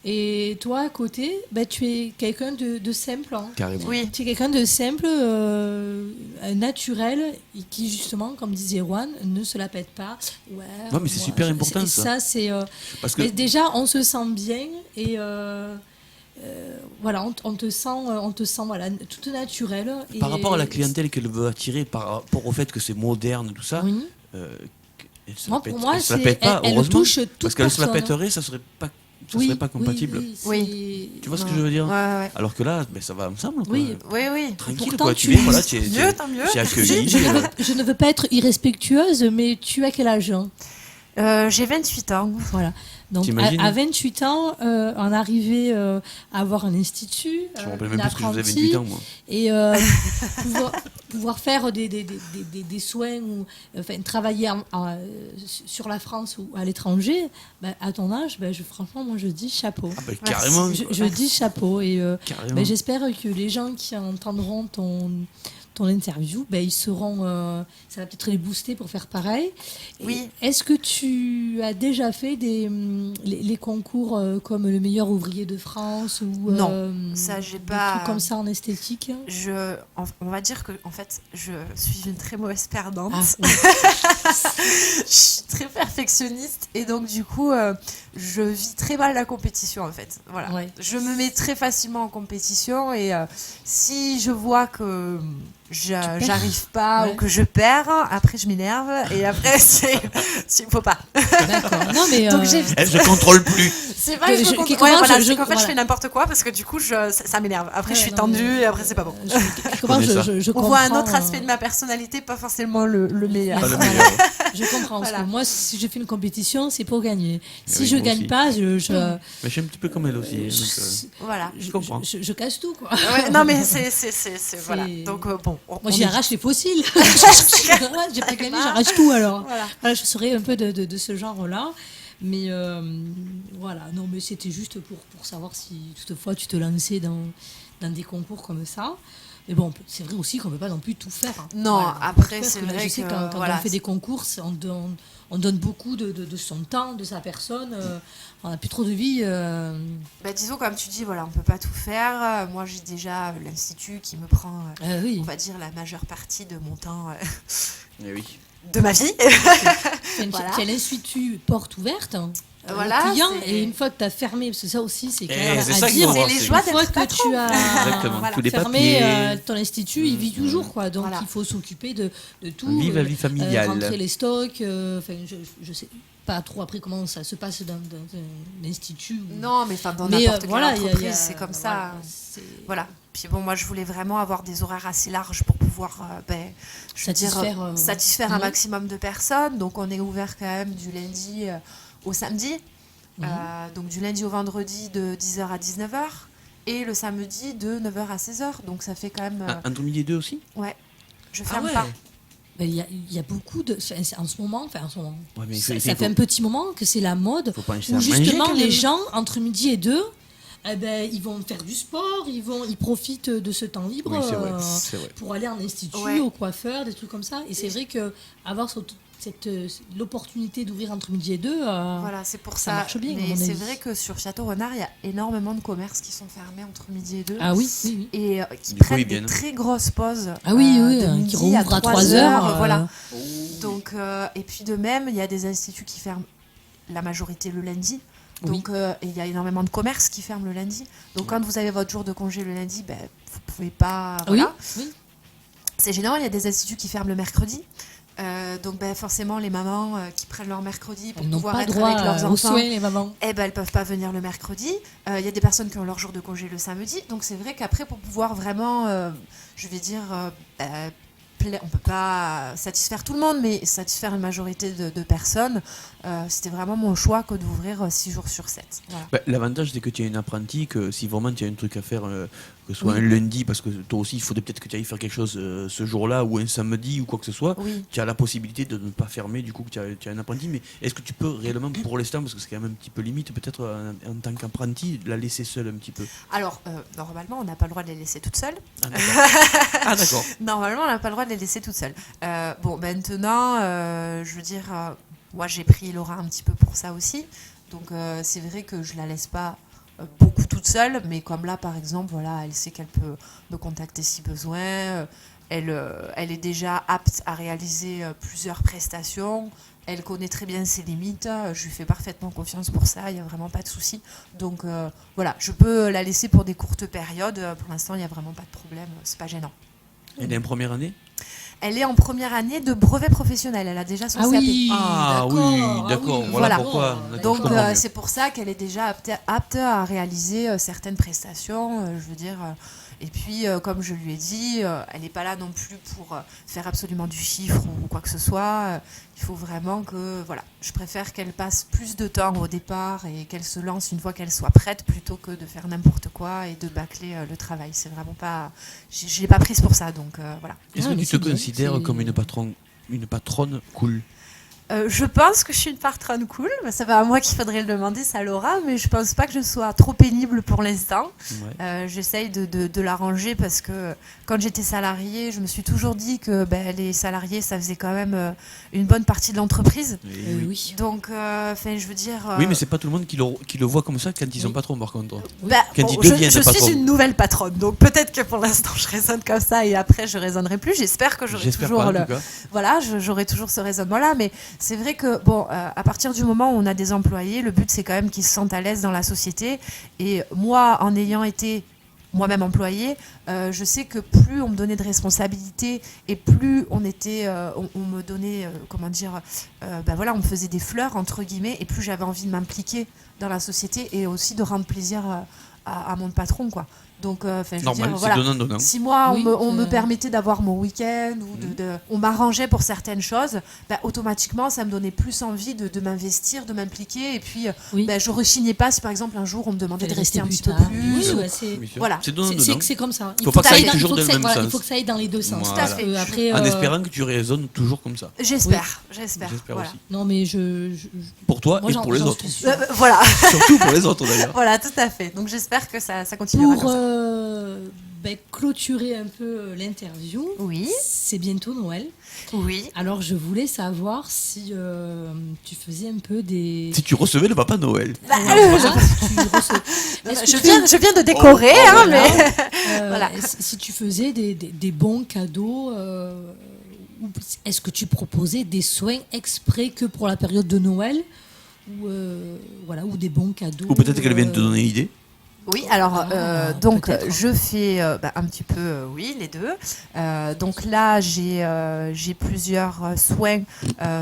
Speaker 5: Et toi, à côté, tu es quelqu'un de simple. Hein.
Speaker 4: Carrément.
Speaker 6: Oui.
Speaker 5: Tu es quelqu'un de simple, naturel, et qui, justement, comme disait Juan, ne se la pète pas. Ouais,
Speaker 4: Non, mais c'est super important,
Speaker 5: et
Speaker 4: ça.
Speaker 5: ça, c'est.
Speaker 4: Parce que
Speaker 5: Mais déjà, on se sent bien et voilà, on te sent voilà, toute naturelle.
Speaker 4: par
Speaker 5: et-
Speaker 4: rapport à la clientèle qu'elle veut attirer, par rapport au fait que c'est moderne, tout ça,
Speaker 5: Oui.
Speaker 4: euh, Elle se
Speaker 5: Moi,
Speaker 4: la pète-
Speaker 5: pour moi,
Speaker 4: elle se la pète pas,
Speaker 5: elle
Speaker 4: heureusement,
Speaker 5: touche toute
Speaker 4: parce qu'elle se la
Speaker 5: personne.
Speaker 4: pèterait, ça serait pas compatible.
Speaker 6: Oui.
Speaker 4: Tu vois ce que je veux dire?
Speaker 6: Ouais.
Speaker 4: Alors que là, ça va ensemble. Quoi.
Speaker 5: Oui.
Speaker 6: Oui.
Speaker 4: Tranquille,
Speaker 5: Pourtant,
Speaker 4: quoi.
Speaker 5: tu-
Speaker 4: Tu viens, voilà, tu
Speaker 6: Tant mieux.
Speaker 4: es accueilli.
Speaker 5: Je ne veux pas être irrespectueuse, mais tu as quel âge, hein?
Speaker 6: J'ai 28 ans.
Speaker 5: Voilà. Donc
Speaker 4: T'imagines
Speaker 5: à 28 ans, on arrivait à avoir un institut,
Speaker 4: Je me rappelle même
Speaker 5: une
Speaker 4: plus que je faisais
Speaker 5: apprentie,
Speaker 4: 28 ans, moi.
Speaker 5: et pouvoir faire des soins ou enfin travailler sur la France ou à l'étranger. À ton âge, franchement, moi je dis chapeau.
Speaker 4: Ah bah, carrément.
Speaker 5: Je dis chapeau et
Speaker 4: Carrément.
Speaker 5: j'espère que les gens qui entendront ton interview, ils seront, ça va peut-être les booster pour faire pareil.
Speaker 6: Oui.
Speaker 5: Et est-ce que tu as déjà fait les concours comme le meilleur ouvrier de France ou
Speaker 6: Non, ça, j'ai
Speaker 5: des
Speaker 6: pas-
Speaker 5: trucs comme ça en esthétique?
Speaker 6: On va dire que en fait, je suis une très mauvaise perdante.
Speaker 5: Ah, oui.
Speaker 6: Je suis très perfectionniste et donc du coup, je vis très mal la compétition en fait. Voilà.
Speaker 5: Ouais.
Speaker 6: Je me mets très facilement en compétition et si je vois que j'arrive pas
Speaker 5: Ouais.
Speaker 6: ou que je perds, après je m'énerve et après il faut pas.
Speaker 5: D'accord. Non, mais
Speaker 6: Donc j'évite.
Speaker 4: Elle se contrôle plus.
Speaker 6: C'est pas que je me
Speaker 5: quelque
Speaker 6: contrôle. Ouais,
Speaker 5: part,
Speaker 6: voilà,
Speaker 5: je-
Speaker 6: c'est qu'en fait, je
Speaker 5: voilà.
Speaker 6: fais n'importe quoi parce que du coup, ça m'énerve. Après, je suis
Speaker 5: Ouais, non,
Speaker 6: tendue
Speaker 5: mais-
Speaker 6: et après, c'est pas bon.
Speaker 5: Quelque part,
Speaker 4: connais ça.
Speaker 5: je
Speaker 6: On voit un
Speaker 5: comprends,
Speaker 6: autre aspect de ma personnalité, pas forcément le meilleur.
Speaker 4: Pas le
Speaker 5: Voilà.
Speaker 4: meilleur.
Speaker 5: Je comprends. Parce
Speaker 6: Voilà.
Speaker 5: que moi, si je fais une compétition, c'est pour gagner. Si
Speaker 4: oui,
Speaker 5: je
Speaker 4: moi
Speaker 5: gagne
Speaker 4: aussi.
Speaker 5: pas,
Speaker 4: Mais je suis un petit peu comme elle aussi. Donc,
Speaker 6: Voilà.
Speaker 4: je comprends.
Speaker 5: je casse tout, quoi.
Speaker 6: Ouais, non, mais c'est voilà. Donc, bon.
Speaker 5: Moi, j'y arrache les fossiles. J'ai pas gagné, j'arrache tout alors.
Speaker 6: Voilà.
Speaker 5: Voilà, je serais un peu de ce genre-là. Mais voilà, non, mais c'était juste pour savoir si toutefois tu te lançais dans des concours comme ça. Mais bon, c'est vrai aussi qu'on ne peut pas non plus tout faire. Hein.
Speaker 6: Non,
Speaker 5: Voilà.
Speaker 6: après,
Speaker 5: Parce
Speaker 6: c'est
Speaker 5: que
Speaker 6: vrai
Speaker 5: je sais
Speaker 6: que,
Speaker 5: quand
Speaker 6: voilà,
Speaker 5: on fait des concours, on donne beaucoup de son temps, de sa personne. On n'a plus trop de vie.
Speaker 6: Disons, comme tu dis, voilà, on peut pas tout faire. Moi, j'ai déjà l'institut qui me prend,
Speaker 5: Oui.
Speaker 6: on va dire, la majeure partie de mon temps
Speaker 4: Eh oui.
Speaker 6: de ma vie.
Speaker 5: Voilà. Tu as l'institut porte ouverte.
Speaker 6: Voilà,
Speaker 5: le client,
Speaker 6: c'est-
Speaker 5: et une fois que tu as fermé, parce que ça aussi, c'est quand
Speaker 4: Eh,
Speaker 5: même
Speaker 4: c'est
Speaker 5: à
Speaker 4: ça qu'il
Speaker 5: dire.
Speaker 4: faut voir,
Speaker 6: les
Speaker 4: c'est-
Speaker 6: joies
Speaker 5: Une fois
Speaker 6: d'être
Speaker 5: que
Speaker 6: patron.
Speaker 5: tu as
Speaker 4: Exactement. Tous les
Speaker 5: fermé
Speaker 4: papiers.
Speaker 5: ton institut, il vit toujours, quoi. Donc
Speaker 6: Voilà.
Speaker 5: il faut s'occuper de tout.
Speaker 4: Vive la vie familiale.
Speaker 5: Rentrer les stocks. Enfin, je sais pas trop après comment ça se passe dans un institut.
Speaker 6: Non, mais enfin, dans
Speaker 5: Mais
Speaker 6: n'importe quelle
Speaker 5: voilà, il y a-
Speaker 6: entreprise, c'est comme ça. Voilà. Puis bon, moi, je voulais vraiment avoir des horaires assez larges pour pouvoir satisfaire un
Speaker 5: ouais.
Speaker 6: maximum de personnes. Donc, on est ouvert quand même du lundi au samedi. Donc, du lundi au vendredi de 10h à 19h. Et le samedi de 9h à 16h. Donc, ça fait quand même...
Speaker 4: Entre midi et deux aussi?
Speaker 6: Ouais. Je
Speaker 4: Ah
Speaker 6: ferme
Speaker 4: ouais.
Speaker 6: pas.
Speaker 5: Il y a beaucoup de. En ce moment,
Speaker 4: Ouais, mais
Speaker 5: ça fait un petit moment que c'est la mode
Speaker 4: faut pas
Speaker 5: où
Speaker 4: à manger,
Speaker 5: justement
Speaker 4: quand
Speaker 5: les
Speaker 4: même.
Speaker 5: gens, entre midi et deux, ils vont faire du sport, ils profitent de ce temps libre
Speaker 4: Oui, c'est vrai. C'est vrai.
Speaker 5: pour aller en institut,
Speaker 6: Ouais.
Speaker 5: au coiffeur, des trucs comme ça. Et c'est vrai que avoir l'opportunité d'ouvrir entre midi et deux,
Speaker 6: Voilà, c'est pour
Speaker 5: ça
Speaker 6: ça.
Speaker 5: marche bien, à
Speaker 6: Mais
Speaker 5: mon
Speaker 6: c'est
Speaker 5: avis.
Speaker 6: vrai que sur Château Renard, il y a énormément de commerces qui sont fermés entre midi et 2.
Speaker 5: Ah oui, oui, oui.
Speaker 6: Et qui
Speaker 4: Du coup,
Speaker 6: prennent
Speaker 4: ils
Speaker 6: des
Speaker 4: viennent.
Speaker 6: très grosses pauses.
Speaker 5: Ah oui, oui,
Speaker 6: de
Speaker 5: qui
Speaker 6: midi
Speaker 5: rouvrent à 3
Speaker 6: 3
Speaker 5: heures.
Speaker 6: Voilà. Donc, et puis de même, il y a des instituts qui ferment la majorité le lundi.
Speaker 5: Oui.
Speaker 6: Donc, et il y a énormément de commerces qui ferment le lundi. Donc, quand vous avez votre jour de congé le lundi, vous pouvez pas. Voilà.
Speaker 5: Oui, oui.
Speaker 6: C'est gênant, il y a des instituts qui ferment le mercredi. Donc, forcément, les mamans qui prennent leur mercredi pour
Speaker 5: Elles n'ont
Speaker 6: pouvoir
Speaker 5: pas
Speaker 6: être
Speaker 5: droit
Speaker 6: avec leurs
Speaker 5: aux
Speaker 6: enfants,
Speaker 5: soins, les mamans.
Speaker 6: elles peuvent pas venir le mercredi. Il y a des personnes qui ont leur jour de congé le samedi. Donc c'est vrai qu'après, pour pouvoir vraiment, je vais dire, on peut pas satisfaire tout le monde, mais satisfaire une majorité de personnes, c'était vraiment mon choix que d'ouvrir 6 jours sur 7. Voilà.
Speaker 4: L'avantage, c'est que tu as une apprentie, que si vraiment tu as un truc à faire, que ce soit
Speaker 6: Oui.
Speaker 4: un lundi, parce que toi aussi, il faudrait peut-être que tu ailles faire quelque chose ce jour-là, ou un samedi, ou quoi que ce soit,
Speaker 6: Oui.
Speaker 4: tu as la possibilité de ne pas fermer, du coup, que tu as un apprenti. Mais est-ce que tu peux réellement, pour l'instant, parce que c'est quand même un petit peu limite, peut-être en tant qu'apprenti, la laisser seule un petit peu?
Speaker 6: Alors, normalement, on n'a pas le droit de les laisser toutes seules.
Speaker 4: Ah, d'accord. Ah, d'accord.
Speaker 6: Normalement, on n'a pas le droit de les laisser toutes seules. Bon, maintenant, je veux dire, moi, j'ai pris Laura un petit peu pour ça aussi. Donc, c'est vrai que je la laisse pas beaucoup toute seule, mais comme là, par exemple, voilà, elle sait qu'elle peut me contacter si besoin. Elle est déjà apte à réaliser plusieurs prestations. Elle connaît très bien ses limites. Je lui fais parfaitement confiance pour ça. Il n'y a vraiment pas de souci. Donc, voilà, je peux la laisser pour des courtes périodes. Pour l'instant, il n'y a vraiment pas de problème. C'est pas gênant.
Speaker 4: Elle est en première année?
Speaker 6: Elle est en première année de brevet professionnel. Elle a déjà son
Speaker 5: Ah
Speaker 6: CAP.
Speaker 5: oui,
Speaker 4: Ah oui, d'accord, voilà
Speaker 6: Voilà.
Speaker 4: pourquoi. D'accord,
Speaker 6: Donc
Speaker 4: je comprends mieux.
Speaker 6: c'est pour ça qu'elle est déjà apte à réaliser certaines prestations, je veux dire. Et puis, comme je lui ai dit, elle n'est pas là non plus pour faire absolument du chiffre ou quoi que ce soit. Il faut vraiment que, voilà, je préfère qu'elle passe plus de temps au départ et qu'elle se lance une fois qu'elle soit prête, plutôt que de faire n'importe quoi et de bâcler le travail. C'est vraiment pas, je l'ai pas prise pour ça, donc voilà.
Speaker 4: Est-ce
Speaker 5: Ah,
Speaker 4: que
Speaker 5: mais
Speaker 4: tu te
Speaker 5: c'est bien,
Speaker 4: considères
Speaker 5: c'est-
Speaker 4: comme une patronne cool?
Speaker 6: Je pense que je suis une patronne cool. Ça va à moi qu'il faudrait le demander, ça Laura, mais je pense pas que je sois trop pénible pour l'instant.
Speaker 4: Ouais.
Speaker 6: J'essaye de l'arranger parce que quand j'étais salariée, je me suis toujours dit que les salariés, ça faisait quand même une bonne partie de l'entreprise.
Speaker 4: Oui.
Speaker 5: Oui.
Speaker 6: Donc, je veux dire.
Speaker 4: Oui, mais c'est pas tout le monde qui le voit comme ça quand ils sont patrons, par contre. Quand ils
Speaker 6: je
Speaker 4: deviennent patrons.
Speaker 6: suis une nouvelle patronne, donc peut-être que pour l'instant je raisonne comme ça et après je raisonnerai plus. J'espère que j'aurai
Speaker 4: J'espère
Speaker 6: toujours
Speaker 4: pas, en tout cas.
Speaker 6: voilà, j'aurai toujours ce raisonnement-là, mais c'est vrai que à partir du moment où on a des employés, le but c'est quand même qu'ils se sentent à l'aise dans la société. Et moi, en ayant été moi-même employée, je sais que plus on me donnait de responsabilités et plus on me donnait, on me faisait des fleurs entre guillemets, et plus j'avais envie de m'impliquer dans la société et aussi de rendre plaisir à mon patron, quoi. Donc, je veux
Speaker 4: Normal,
Speaker 6: dire,
Speaker 4: c'est
Speaker 6: voilà.
Speaker 4: donnant.
Speaker 6: Si moi,
Speaker 5: Oui,
Speaker 6: on me permettait d'avoir mon week-end ou on m'arrangeait pour certaines choses, automatiquement, ça me donnait plus envie de m'investir, de m'impliquer. Et puis,
Speaker 5: Oui.
Speaker 6: je rechignais pas si, par exemple, un jour, on me demandait de rester un petit peu
Speaker 5: tard.
Speaker 6: plus.
Speaker 5: Oui,
Speaker 6: ou-
Speaker 5: ouais, c'est-
Speaker 4: Bien sûr.
Speaker 6: Voilà.
Speaker 4: C'est donnant.
Speaker 5: C'est comme ça.
Speaker 4: Faut pas que ça aille
Speaker 5: il
Speaker 4: toujours
Speaker 5: faut que
Speaker 4: dans le
Speaker 5: ça-
Speaker 4: même
Speaker 5: voilà,
Speaker 4: sens.
Speaker 5: Il faut que ça aille dans les deux sens.
Speaker 4: Voilà.
Speaker 5: Parce que après,
Speaker 4: En espérant que tu raisonnes toujours comme ça.
Speaker 6: J'espère.
Speaker 4: J'espère
Speaker 6: Voilà.
Speaker 4: aussi.
Speaker 5: Non, mais
Speaker 4: Pour toi
Speaker 5: moi,
Speaker 4: et
Speaker 5: j'en-
Speaker 4: pour les
Speaker 5: j'en
Speaker 4: autres.
Speaker 5: suis sûre.
Speaker 6: Voilà.
Speaker 4: Surtout pour les autres d'ailleurs.
Speaker 6: Voilà, tout à fait. Donc, j'espère que ça continuera
Speaker 5: Pour
Speaker 6: comme ça.
Speaker 5: clôturer un peu l'interview,
Speaker 6: Oui.
Speaker 5: c'est bientôt Noël.
Speaker 6: Oui.
Speaker 5: Alors je voulais savoir si tu faisais un peu des...
Speaker 4: Si tu recevais le Papa Noël.
Speaker 5: Voilà, si tu recevais- Est-ce que
Speaker 6: Je
Speaker 5: tu
Speaker 6: viens, de décorer,
Speaker 4: Oh,
Speaker 6: mais.
Speaker 5: voilà,
Speaker 6: Voilà.
Speaker 5: si tu faisais des bons cadeaux, ou est-ce que tu proposais des soins exprès que pour la période de Noël, ou des bons cadeaux.
Speaker 4: Ou peut-être qu'elle vient de te donner une idée.
Speaker 6: Oui, alors donc
Speaker 5: peut-être.
Speaker 6: je fais un petit peu oui les deux. Donc là j'ai plusieurs soins.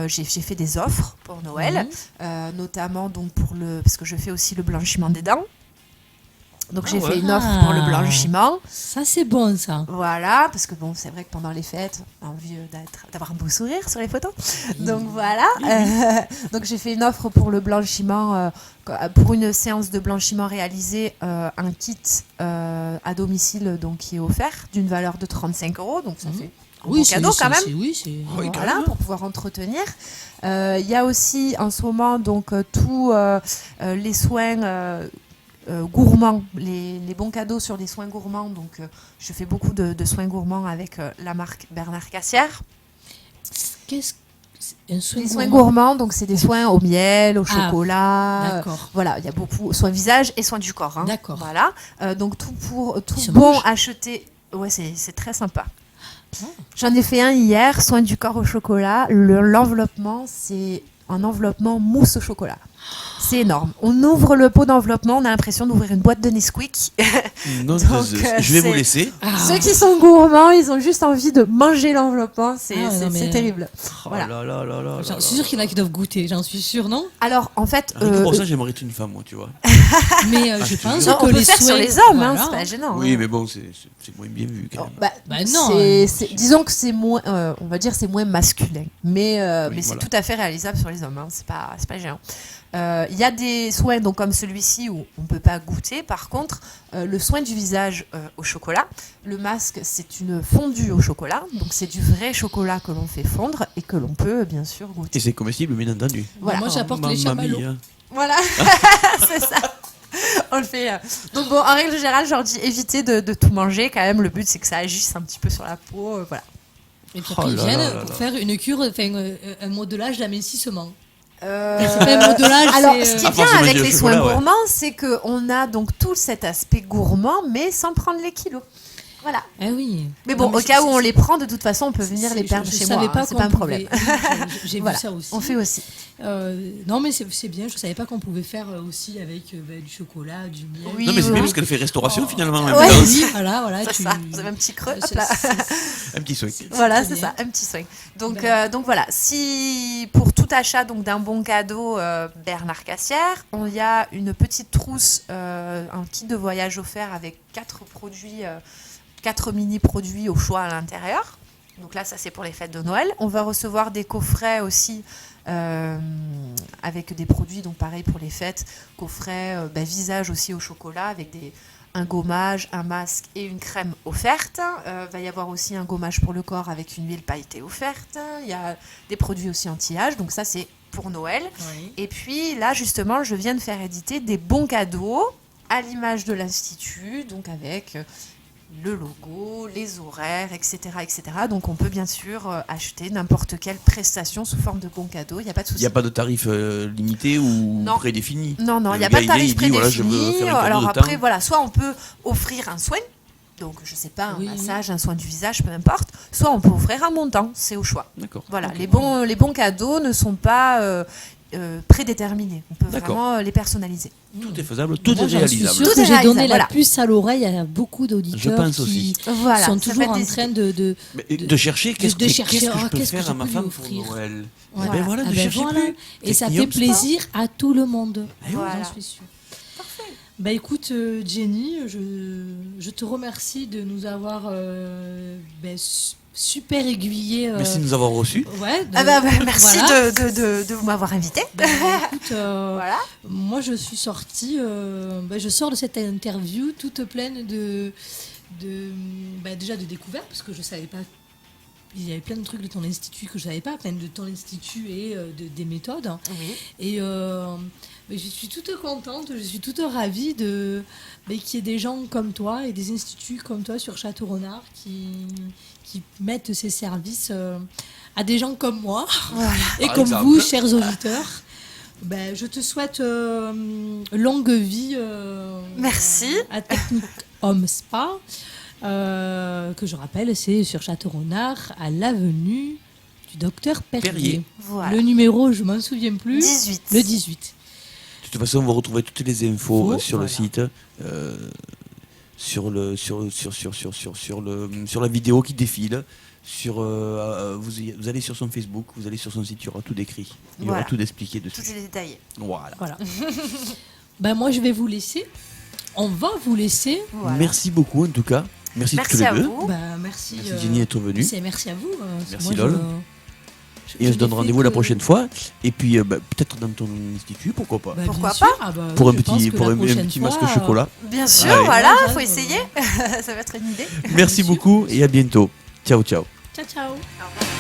Speaker 6: J'ai fait des offres pour Noël, notamment donc parce que je fais aussi le blanchiment des dents. Donc j'ai fait une offre pour le blanchiment.
Speaker 5: Ça c'est bon ça.
Speaker 6: Voilà, parce que bon, c'est vrai que pendant les fêtes, on a envie d'avoir un beau sourire sur les photos. Donc voilà. Donc j'ai fait une offre pour le blanchiment, pour une séance de blanchiment réalisée, un kit à domicile donc qui est offert d'une valeur de 35 €. Donc ça fait un bon cadeau quand même.
Speaker 5: Oui, c'est...
Speaker 6: Voilà, pour pouvoir entretenir. Il y a aussi en ce moment donc tous les soins gourmands, les bons cadeaux sur les soins gourmands. Donc je fais beaucoup de soins gourmands avec la marque Bernard Cassière.
Speaker 5: Qu'est-ce un soin
Speaker 6: Les soins gourmands, donc c'est des soins au miel, au
Speaker 5: Ah,
Speaker 6: chocolat.
Speaker 5: d'accord.
Speaker 6: Voilà, il y a beaucoup soins visage et soins du corps. Hein.
Speaker 5: D'accord.
Speaker 6: Voilà, donc tout
Speaker 5: Ils se
Speaker 6: bon
Speaker 5: mangent.
Speaker 6: acheté. Ouais, c'est très sympa. J'en ai fait un hier, soin du corps au chocolat. L'enveloppement, c'est un enveloppement mousse au chocolat. C'est énorme. On ouvre le pot d'enveloppement, on a l'impression d'ouvrir une boîte de Nesquik.
Speaker 4: Non,
Speaker 6: Donc,
Speaker 4: je vais vous
Speaker 6: c'est-
Speaker 4: laisser.
Speaker 5: Ah.
Speaker 6: Ceux qui sont gourmands, ils ont juste envie de manger l'enveloppement. C'est
Speaker 5: Ah, non, mais-
Speaker 6: c'est terrible.
Speaker 4: Oh
Speaker 6: Voilà.
Speaker 4: là là là là
Speaker 5: J'en
Speaker 4: là
Speaker 5: suis sûre qu'il y en a qui doivent goûter, j'en suis sûre, non?
Speaker 6: Alors, en fait,
Speaker 4: Rien que pour ça, j'aimerais être une femme, moi, tu vois.
Speaker 5: Mais
Speaker 4: Ah,
Speaker 5: je
Speaker 4: je te
Speaker 5: pense
Speaker 4: jure.
Speaker 5: que
Speaker 6: on peut
Speaker 5: les
Speaker 6: faire
Speaker 5: soins...
Speaker 6: sur les hommes, hein,
Speaker 5: Voilà.
Speaker 6: c'est pas gênant.
Speaker 4: Oui,
Speaker 6: hein.
Speaker 4: mais bon, c'est moins bien vu quand même.
Speaker 5: Bah non,
Speaker 6: disons que c'est moins, on va dire, c'est moins masculin, mais c'est
Speaker 4: voilà.
Speaker 6: tout à fait réalisable sur les hommes. Hein, c'est pas gênant. Il y a des soins donc comme celui-ci où on peut pas goûter. Par contre, le soin du visage au chocolat, le masque c'est une fondue au chocolat, donc c'est du vrai chocolat que l'on fait fondre et que l'on peut bien sûr goûter.
Speaker 4: Et c'est comestible, bien entendu.
Speaker 6: Voilà.
Speaker 5: Moi j'apporte les
Speaker 4: Mamma
Speaker 5: chamallows.
Speaker 4: mia.
Speaker 6: Voilà, c'est ça. On le fait. Donc bon, en règle générale, je leur dis évitez de tout manger. Quand même, le but c'est que ça agisse un petit peu sur la peau. Voilà.
Speaker 5: Et puis
Speaker 4: Oh
Speaker 5: après, ils
Speaker 4: là
Speaker 5: viennent
Speaker 4: là là
Speaker 5: pour
Speaker 4: là.
Speaker 5: faire une cure, un modelage d'amincissement. C'est pas un modelage,
Speaker 6: Alors,
Speaker 5: c'est...
Speaker 6: ce qui
Speaker 4: À
Speaker 6: est bien
Speaker 4: force de
Speaker 6: avec
Speaker 4: manger
Speaker 6: les
Speaker 4: le
Speaker 6: soins
Speaker 4: chocolat, ouais.
Speaker 6: gourmands, c'est qu'on a donc tout cet aspect gourmand, mais sans prendre les kilos. Voilà.
Speaker 5: Ah oui.
Speaker 6: Mais bon,
Speaker 5: Non,
Speaker 6: au cas où on les prend, de toute façon, on peut venir les perdre
Speaker 5: je
Speaker 6: chez
Speaker 5: savais
Speaker 6: moi.
Speaker 5: pas
Speaker 6: C'est
Speaker 5: qu'on
Speaker 6: pas un problème.
Speaker 5: pouvait- J'ai
Speaker 6: Voilà.
Speaker 5: vu ça aussi.
Speaker 6: On fait aussi.
Speaker 5: Non, mais c'est bien. Je savais pas qu'on pouvait faire aussi avec du chocolat, du miel.
Speaker 6: Oui,
Speaker 4: Non, mais c'est
Speaker 6: oui,
Speaker 4: bien
Speaker 6: oui.
Speaker 4: parce qu'elle fait restauration finalement. en même
Speaker 6: Ouais.
Speaker 4: temps.
Speaker 5: Oui, voilà.
Speaker 6: C'est ça, vous avez un petit creux, hop
Speaker 5: C'est-
Speaker 6: là.
Speaker 4: Un petit soin.
Speaker 6: Voilà,
Speaker 5: très
Speaker 6: c'est
Speaker 5: bien.
Speaker 6: ça, un petit soin. Donc,
Speaker 5: Ben.
Speaker 6: donc voilà, si pour tout achat donc d'un bon cadeau Bernard Cassière, il y a une petite trousse, un kit de voyage offert avec 4 produits, 4 mini produits au choix à l'intérieur. Donc là, ça c'est pour les fêtes de Noël. On va recevoir des coffrets aussi avec des produits, donc pareil pour les fêtes, coffrets visage aussi au chocolat avec un gommage, un masque et une crème offerte. Va y avoir aussi un gommage pour le corps avec une huile pailletée offerte. Il y a des produits aussi anti-âge, donc ça c'est pour Noël.
Speaker 5: Oui.
Speaker 6: Et puis là justement, je viens de faire éditer des bons cadeaux à l'image de l'Institut, donc avec le logo, les horaires, etc., etc. Donc on peut bien sûr acheter n'importe quelle prestation sous forme de bons cadeaux, il n'y a pas de
Speaker 4: Il
Speaker 6: souci.
Speaker 4: n'y a pas de tarif limité ou
Speaker 6: Non.
Speaker 4: prédéfini.
Speaker 6: Non, il
Speaker 4: Le
Speaker 6: n'y a
Speaker 4: gars,
Speaker 6: pas de tarif
Speaker 4: il dit, voilà, je veux
Speaker 6: prédéfini.
Speaker 4: faire un cadeau
Speaker 6: Alors
Speaker 4: de
Speaker 6: après,
Speaker 4: temps.
Speaker 6: voilà, soit on peut offrir un soin, donc je sais pas, un
Speaker 5: Oui,
Speaker 6: massage, un soin du visage, peu importe, soit on peut offrir un montant, c'est au choix.
Speaker 4: D'accord.
Speaker 6: Voilà,
Speaker 4: Ok.
Speaker 6: les bons cadeaux ne sont pas prédéterminés, on peut
Speaker 4: D'accord.
Speaker 6: vraiment les personnaliser.
Speaker 4: Tout est faisable, tout
Speaker 5: Moi,
Speaker 4: est
Speaker 5: j'en suis
Speaker 4: réalisable.
Speaker 5: sûre
Speaker 6: Tout
Speaker 5: que
Speaker 6: est
Speaker 5: j'ai donné
Speaker 6: réalisable,
Speaker 5: la
Speaker 6: voilà.
Speaker 5: puce à l'oreille à beaucoup
Speaker 4: Je
Speaker 5: d'auditeurs
Speaker 4: pense
Speaker 5: qui
Speaker 4: aussi.
Speaker 6: Voilà,
Speaker 5: sont
Speaker 6: ça
Speaker 5: toujours
Speaker 6: peut être
Speaker 5: en
Speaker 6: des
Speaker 5: train
Speaker 6: idées.
Speaker 4: De chercher qu'est-ce
Speaker 5: de
Speaker 4: que
Speaker 5: chercher,
Speaker 4: je
Speaker 5: ah,
Speaker 4: peux
Speaker 5: qu'est-ce que
Speaker 4: faire
Speaker 5: je
Speaker 4: à ma
Speaker 5: peux lui
Speaker 4: femme pour
Speaker 5: offrir.
Speaker 4: Noël.
Speaker 5: Ouais.
Speaker 4: Ben voilà,
Speaker 5: Ah
Speaker 4: ne
Speaker 5: ben
Speaker 4: cherchez
Speaker 5: voilà.
Speaker 4: plus.
Speaker 5: Et ça
Speaker 4: Technium
Speaker 5: fait
Speaker 4: Spa.
Speaker 5: plaisir à tout le monde.
Speaker 6: Voilà.
Speaker 5: J'en suis sûre. Bah écoute Jenny, je te remercie de nous avoir super aiguillé.
Speaker 4: Merci de nous avoir reçus.
Speaker 5: Ouais,
Speaker 6: Merci
Speaker 5: voilà.
Speaker 6: de m'avoir invité.
Speaker 5: Bah, écoute,
Speaker 6: Voilà.
Speaker 5: moi je suis sortie, je sors de cette interview toute pleine déjà de découvertes parce que je savais pas. Il y avait plein de trucs de ton institut que je savais pas, plein de ton institut et des méthodes.
Speaker 6: Oui.
Speaker 5: Et je suis toute contente, je suis toute ravie qu'il y ait des gens comme toi et des instituts comme toi sur Château-Renard qui mettent ces services à des gens comme moi et
Speaker 4: Par
Speaker 5: comme
Speaker 4: exemple.
Speaker 5: vous, chers auditeurs. Je te souhaite longue vie
Speaker 6: Merci.
Speaker 5: à Technique Homme Spa. Que je rappelle, c'est sur Château-Renard, à l'avenue du Docteur Perrier.
Speaker 4: Perrier.
Speaker 6: Voilà.
Speaker 5: Le numéro, je m'en souviens plus.
Speaker 6: 18.
Speaker 5: Le 18.
Speaker 4: De toute façon, vous retrouvez toutes les infos sur le
Speaker 5: Voilà.
Speaker 4: site, sur la vidéo qui défile. Vous allez sur son Facebook, vous allez sur son site, il y aura tout décrit. Il y aura
Speaker 6: Voilà.
Speaker 4: tout expliqué
Speaker 6: Tout
Speaker 4: dessus.
Speaker 6: est détaillé.
Speaker 4: Voilà.
Speaker 5: Voilà. Moi, je vais vous laisser. On va vous laisser.
Speaker 6: Voilà.
Speaker 4: Merci beaucoup en tout cas. Merci,
Speaker 6: Merci
Speaker 4: tous
Speaker 6: à
Speaker 4: les deux.
Speaker 6: vous.
Speaker 5: Merci.
Speaker 4: Merci Jenny d'être venue.
Speaker 5: Merci à vous.
Speaker 4: Merci, Lol. Et on se donne rendez-vous la prochaine fois. Et puis peut-être dans ton institut, pourquoi pas.
Speaker 6: Pourquoi
Speaker 4: Pour un petit masque chocolat.
Speaker 6: Bien sûr,
Speaker 4: Ouais.
Speaker 6: voilà,
Speaker 5: Ouais,
Speaker 6: faut
Speaker 5: ouais.
Speaker 6: essayer. Ça va être une idée.
Speaker 4: Merci beaucoup et à bientôt. Ciao, ciao.
Speaker 5: Ciao, ciao.
Speaker 6: Au revoir.